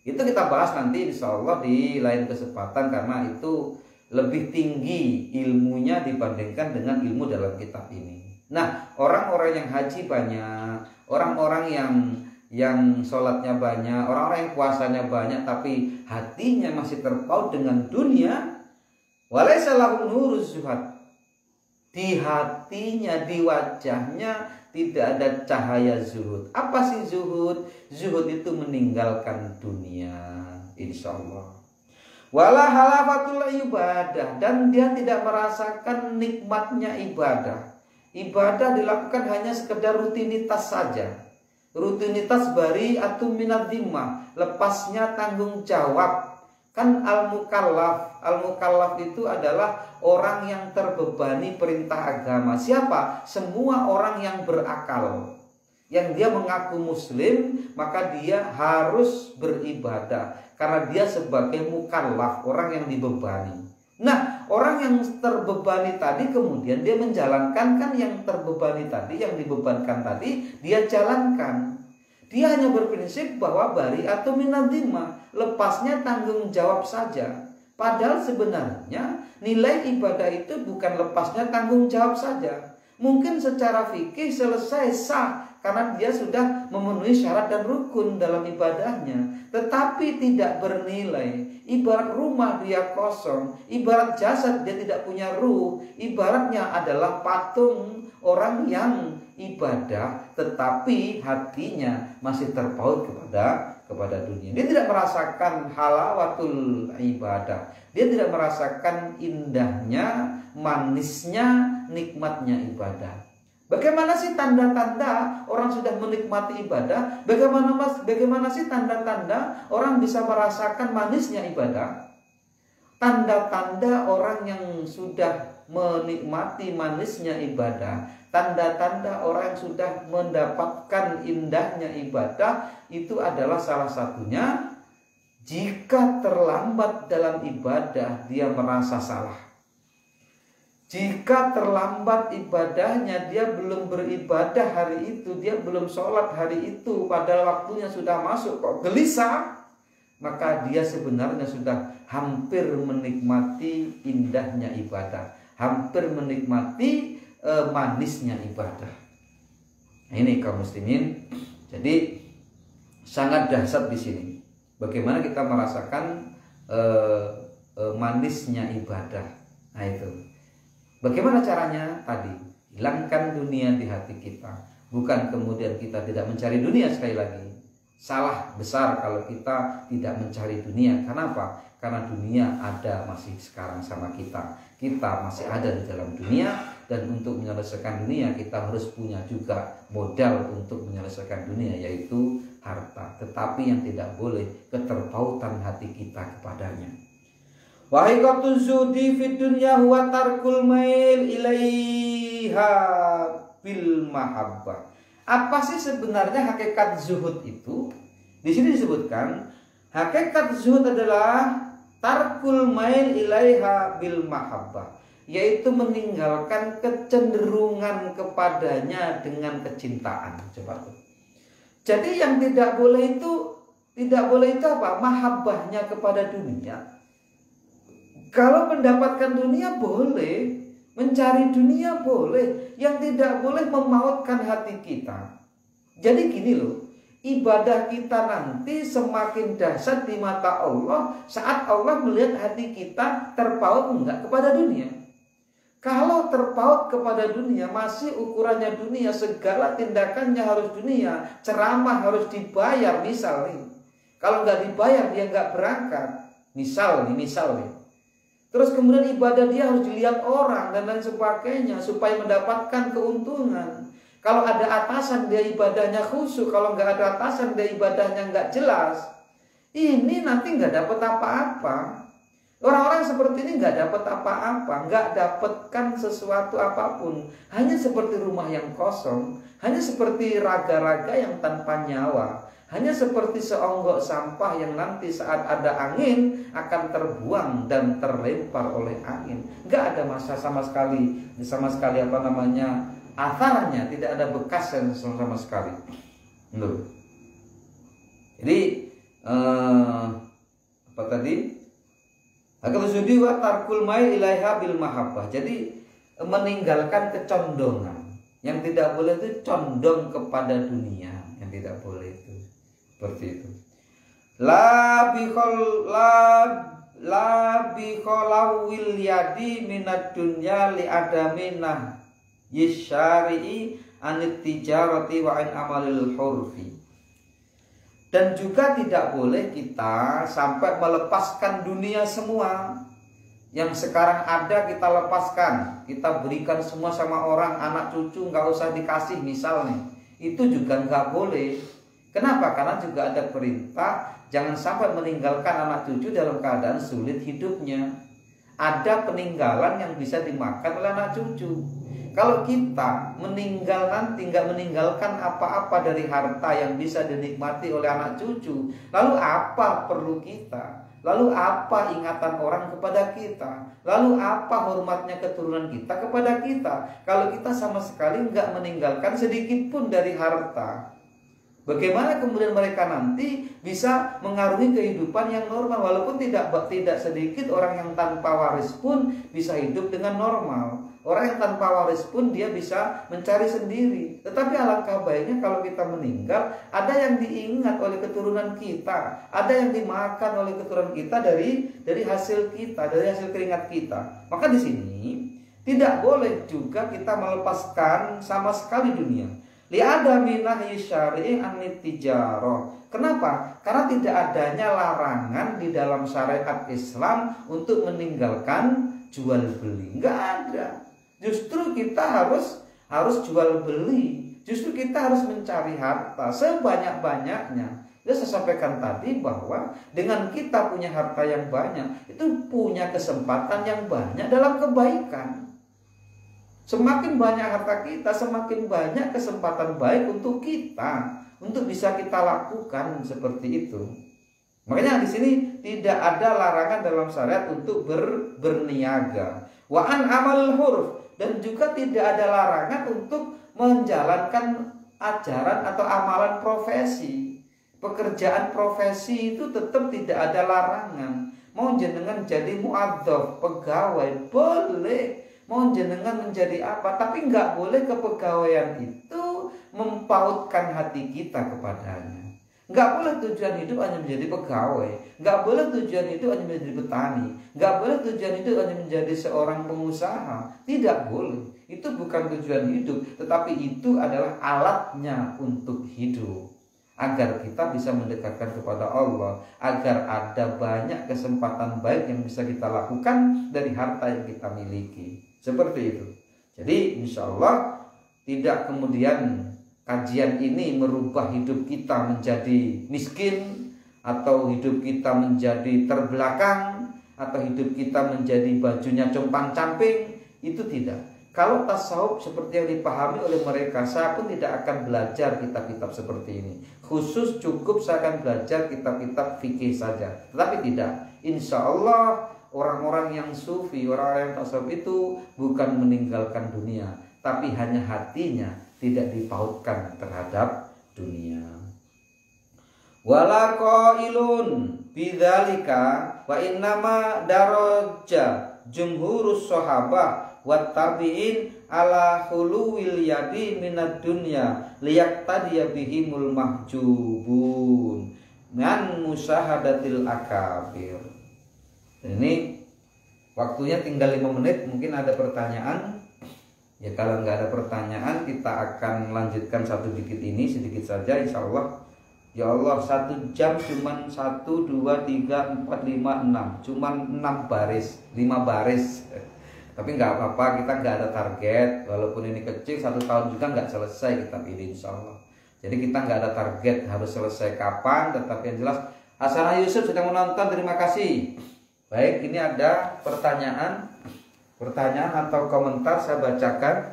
S1: Itu kita bahas nanti insya Allah di lain kesempatan, karena itu lebih tinggi ilmunya dibandingkan dengan ilmu dalam kitab ini. Nah, orang-orang yang haji banyak, orang-orang yang sholatnya banyak, orang-orang yang puasanya banyak, tapi hatinya masih terpaut dengan dunia. Walaysa lahum nuruz zuhad. Di hatinya, di wajahnya tidak ada cahaya zuhud. Apa sih zuhud? Zuhud itu meninggalkan dunia, insya Allah. Wala halafatul ibadah, dan dia tidak merasakan nikmatnya ibadah. Ibadah dilakukan hanya sekedar rutinitas saja. Rutinitas bari atau minad dhimmah, lepasnya tanggung jawab. Kan al-mukallaf itu adalah orang yang terbebani perintah agama. Siapa? Semua orang yang berakal, yang dia mengaku muslim, maka dia harus beribadah karena dia sebagai mukallaf, orang yang dibebani. Nah, orang yang terbebani tadi kemudian dia menjalankan, kan yang terbebani tadi, yang dibebankan tadi dia jalankan. Dia hanya berprinsip bahwa bari atau minadzimah, lepasnya tanggung jawab saja. Padahal sebenarnya nilai ibadah itu bukan lepasnya tanggung jawab saja. Mungkin secara fikih selesai sah karena dia sudah memenuhi syarat dan rukun dalam ibadahnya, tetapi tidak bernilai. Ibarat rumah dia kosong, ibarat jasad dia tidak punya ruh, ibaratnya adalah patung orang yang ibadah tetapi hatinya masih terpaut kepada dunia. Dia tidak merasakan halawatul ibadah. Dia tidak merasakan indahnya, manisnya, nikmatnya ibadah. Bagaimana sih tanda-tanda orang sudah menikmati ibadah? Bagaimana sih tanda-tanda orang bisa merasakan manisnya ibadah? Tanda-tanda orang yang sudah menikmati manisnya ibadah, tanda-tanda orang yang sudah mendapatkan indahnya ibadah, itu adalah salah satunya jika terlambat dalam ibadah dia merasa salah. Jika terlambat ibadahnya, dia belum beribadah hari itu, dia belum sholat hari itu, padahal waktunya sudah masuk kok gelisah, maka dia sebenarnya sudah hampir menikmati indahnya ibadah, hampir menikmati manisnya ibadah. Nah, ini kaum muslimin, jadi sangat dahsyat di sini. Bagaimana kita merasakan manisnya ibadah? Nah itu. Bagaimana caranya? Tadi, hilangkan dunia di hati kita. Bukan kemudian kita tidak mencari dunia sekali lagi. Salah besar kalau kita tidak mencari dunia. Kenapa? Karena dunia ada masih sekarang sama kita. Kita masih ada di dalam dunia. Dan untuk menyelesaikan dunia kita harus punya juga modal untuk menyelesaikan dunia, yaitu harta. Tetapi yang tidak boleh keterpautan hati kita kepadanya. Wahikatu zudi fid dunya huwa tarkul mail ilaiha bil mahabbah. Apa sih sebenarnya hakikat zuhud itu? Di sini disebutkan hakikat zuhud adalah tarkul mail ilaiha bil mahabbah, yaitu meninggalkan kecenderungan kepadanya dengan kecintaan. Coba tuh. Jadi yang tidak boleh itu apa? Mahabbahnya kepada dunia. Kalau mendapatkan dunia boleh, mencari dunia boleh, yang tidak boleh memautkan hati kita. Jadi gini loh, ibadah kita nanti semakin dahsyat di mata Allah saat Allah melihat hati kita terpaut enggak kepada dunia. Kalau terpaut kepada dunia, masih ukurannya dunia, segala tindakannya harus dunia, ceramah harus dibayar misalnya. Kalau nggak dibayar dia nggak berangkat, misal nih. Terus kemudian ibadah dia harus dilihat orang dan lain sebagainya supaya mendapatkan keuntungan. Kalau ada atasan dia ibadahnya khusyuk, kalau nggak ada atasan dia ibadahnya nggak jelas. Ini nanti nggak dapat apa-apa. Orang-orang seperti ini nggak dapat apa-apa, nggak dapatkan sesuatu apapun. Hanya seperti rumah yang kosong, hanya seperti raga-raga yang tanpa nyawa. Hanya seperti seonggok sampah yang nanti saat ada angin akan terbuang dan terlempar oleh angin. Enggak ada masa sama sekali atharnya, tidak ada bekas sama sekali. Loh. Jadi apa tadi? Akal sudi wa tarkul mai ilaiha bil mahabbah. Jadi meninggalkan kecondongan. Yang tidak boleh itu condong kepada dunia, yang tidak boleh itu. Seperti itu. La bi kholawil yadi minad dunya li adamina yisyari'i anit tijarati wa an amalil hurfi. Dan juga tidak boleh kita sampai melepaskan dunia semua. Yang sekarang ada kita lepaskan, kita berikan semua sama orang, anak cucu nggak usah dikasih misalnya. Itu juga nggak boleh. Kenapa? Karena juga ada perintah jangan sampai meninggalkan anak cucu dalam keadaan sulit hidupnya. Ada peninggalan yang bisa dimakan oleh anak cucu. Kalau kita meninggal nanti nggak meninggalkan apa-apa dari harta yang bisa dinikmati oleh anak cucu, lalu apa perlu kita? Lalu apa ingatan orang kepada kita? Lalu apa hormatnya keturunan kita kepada kita? Kalau kita sama sekali nggak meninggalkan sedikit pun dari harta. Bagaimana kemudian mereka nanti bisa mengarungi kehidupan yang normal, walaupun tidak sedikit orang yang tanpa waris pun bisa hidup dengan normal. Orang yang tanpa waris pun dia bisa mencari sendiri. Tetapi alangkah baiknya kalau kita meninggal, ada yang diingat oleh keturunan kita, ada yang dimakan oleh keturunan kita dari hasil kita, dari hasil keringat kita. Maka di sini tidak boleh juga kita melepaskan sama sekali dunia. Li'adami nahyi syari'i anit tijarah. Kenapa? Karena tidak adanya larangan di dalam syariat Islam untuk meninggalkan jual beli. Enggak ada. Justru kita harus jual beli. Justru kita harus mencari harta sebanyak-banyaknya. Ya, saya sampaikan tadi bahwa dengan kita punya harta yang banyak, itu punya kesempatan yang banyak dalam kebaikan. Semakin banyak harta kita, semakin banyak kesempatan baik untuk kita, untuk bisa kita lakukan seperti itu. Makanya di sini tidak ada larangan dalam syariat untuk berniaga. Wa an amal huruf, dan juga tidak ada larangan untuk menjalankan ajaran atau amalan profesi. Pekerjaan profesi itu tetap tidak ada larangan. Mau jenengan jadi muadzaf, pegawai, boleh. Mau jenengan menjadi apa, tapi nggak boleh kepegawaian itu mempautkan hati kita kepadanya. Nggak boleh tujuan hidup hanya menjadi pegawai, nggak boleh tujuan hidup hanya menjadi petani, nggak boleh tujuan hidup hanya menjadi seorang pengusaha. Tidak boleh. Itu bukan tujuan hidup, tetapi itu adalah alatnya untuk hidup, agar kita bisa mendekatkan kepada Allah, agar ada banyak kesempatan baik yang bisa kita lakukan dari harta yang kita miliki. Seperti itu. Jadi insya Allah tidak kemudian kajian ini merubah hidup kita menjadi miskin, atau hidup kita menjadi terbelakang, atau hidup kita menjadi bajunya compang-camping. Itu tidak. Kalau tasawuf seperti yang dipahami oleh mereka, saya pun tidak akan belajar kitab-kitab seperti ini. Khusus cukup saya akan belajar kitab-kitab fikih saja. Tetapi tidak. Insya Allah orang-orang yang sufi, orang-orang yang tasawuf itu bukan meninggalkan dunia, tapi hanya hatinya tidak dipautkan terhadap dunia. Wala qailun bidzalika wa innama daraja jumhurus sahabah wat tabi'in ala khuluwil yadi minad dunya liyaqtadiya bihimul mahjubun man musyahadatil akabir. Ini waktunya tinggal 5 menit, mungkin ada pertanyaan. Ya kalau nggak ada pertanyaan, kita akan lanjutkan satu dikit ini, sedikit saja insya Allah. Ya Allah, 1 jam cuman 1, 2, 3, 4, 5, 6, cuman 6 baris, 5 baris. Tapi nggak apa-apa, kita nggak ada target. Walaupun ini kecil, 1 tahun juga nggak selesai kitab ini insya Allah. Jadi kita nggak ada target harus selesai kapan, tetapi yang jelas Hasanah Yusuf sedang menonton, terima kasih. Baik, ini ada pertanyaan atau komentar, saya bacakan.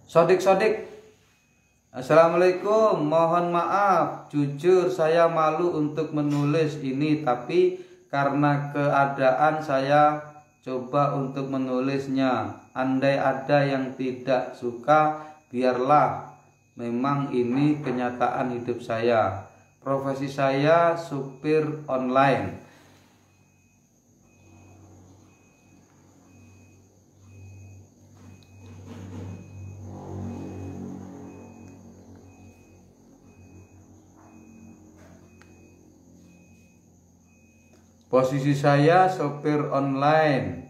S1: Sodik. Assalamualaikum, mohon maaf, jujur saya malu untuk menulis ini, tapi karena keadaan saya coba untuk menulisnya. Andai ada yang tidak suka, biarlah. Memang ini kenyataan hidup saya. Profesi saya supir online. Posisi saya sopir online.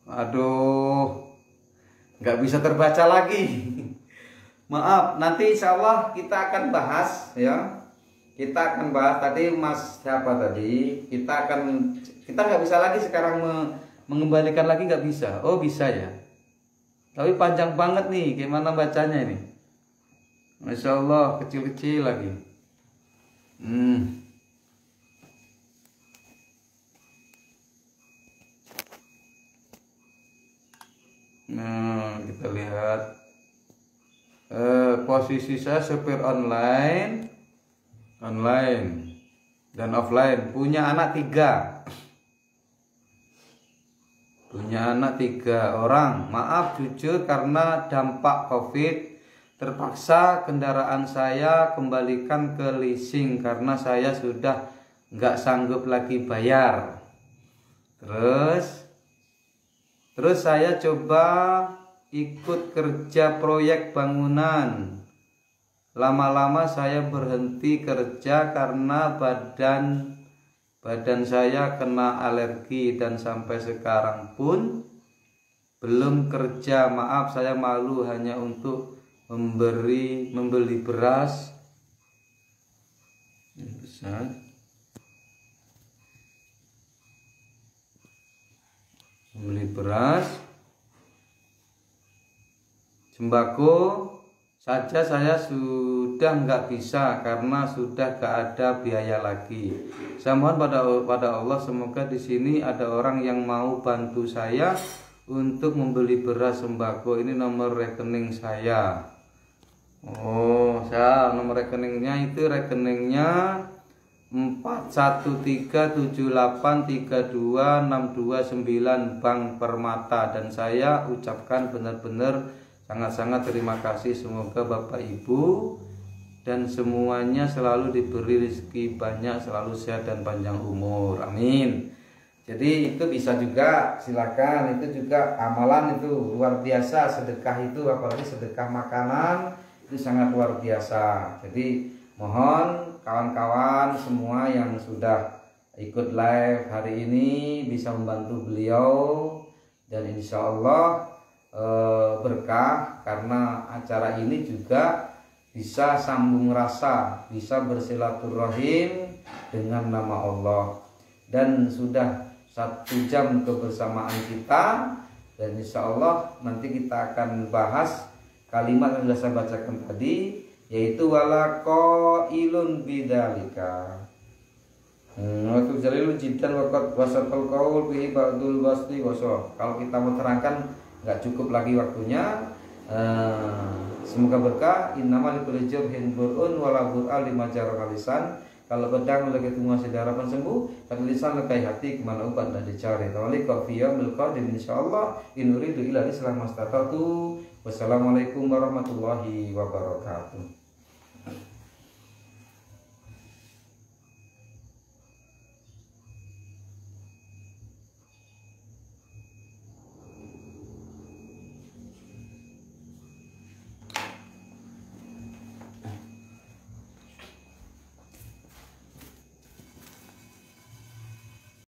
S1: Aduh, nggak bisa terbaca lagi. Maaf, nanti insya Allah kita akan bahas ya. Kita akan bahas tadi Mas siapa tadi. Kita nggak bisa lagi sekarang mengembalikan lagi, nggak bisa. Oh bisa ya. Tapi panjang banget nih. Gimana bacanya ini? Masya Allah, kecil-kecil lagi. Nah, kita lihat posisi saya supir online dan offline. Punya anak 3. Punya anak 3 orang. Maaf jujur karena dampak COVID terpaksa kendaraan saya kembalikan ke leasing karena saya sudah nggak sanggup lagi bayar. Terus saya coba ikut kerja proyek bangunan. Lama-lama saya berhenti kerja karena badan saya kena alergi dan sampai sekarang pun belum kerja. Maaf, saya malu hanya untuk membeli beras. Membeli beras, sembako saja saya sudah nggak bisa karena sudah nggak ada biaya lagi. Saya mohon pada Allah, semoga di sini ada orang yang mau bantu saya untuk membeli beras sembako. Ini nomor rekening saya. Oh, saya nomor rekeningnya itu rekeningnya 4137832629 Bank Permata, dan saya ucapkan benar-benar sangat-sangat terima kasih. Semoga Bapak Ibu dan semuanya selalu diberi rezeki banyak, selalu sehat dan panjang umur. Amin. Jadi itu bisa juga, silakan. Itu juga amalan, itu luar biasa. Sedekah itu, apalagi sedekah makanan, itu sangat luar biasa. Jadi mohon kawan-kawan semua yang sudah ikut live hari ini bisa membantu beliau, dan insya Allah berkah, karena acara ini juga bisa sambung rasa, bisa bersilaturahim dengan nama Allah. Dan sudah 1 jam kebersamaan kita, dan insya Allah nanti kita akan bahas kalimat yang sudah saya bacakan tadi, yaitu wala qailun bidzalika. Waktu jalilul jiddan waqad wasatul qaul bihi ba'dul wasli wasah. Kalau kita mau terangkan nggak cukup lagi waktunya. Semoga berkah. Innamal likulli jurhin bur'un wala bur'a lima jarra lisan. Kalau pedang lagi tunggu masih harapan sembuh, tapi lisan lekai hati kemana ubat dan dicari. Tawali qafiya bil qadim insyaallah. In uridu illa islam mastata'tu. Wassalamualaikum warahmatullahi wabarakatuh.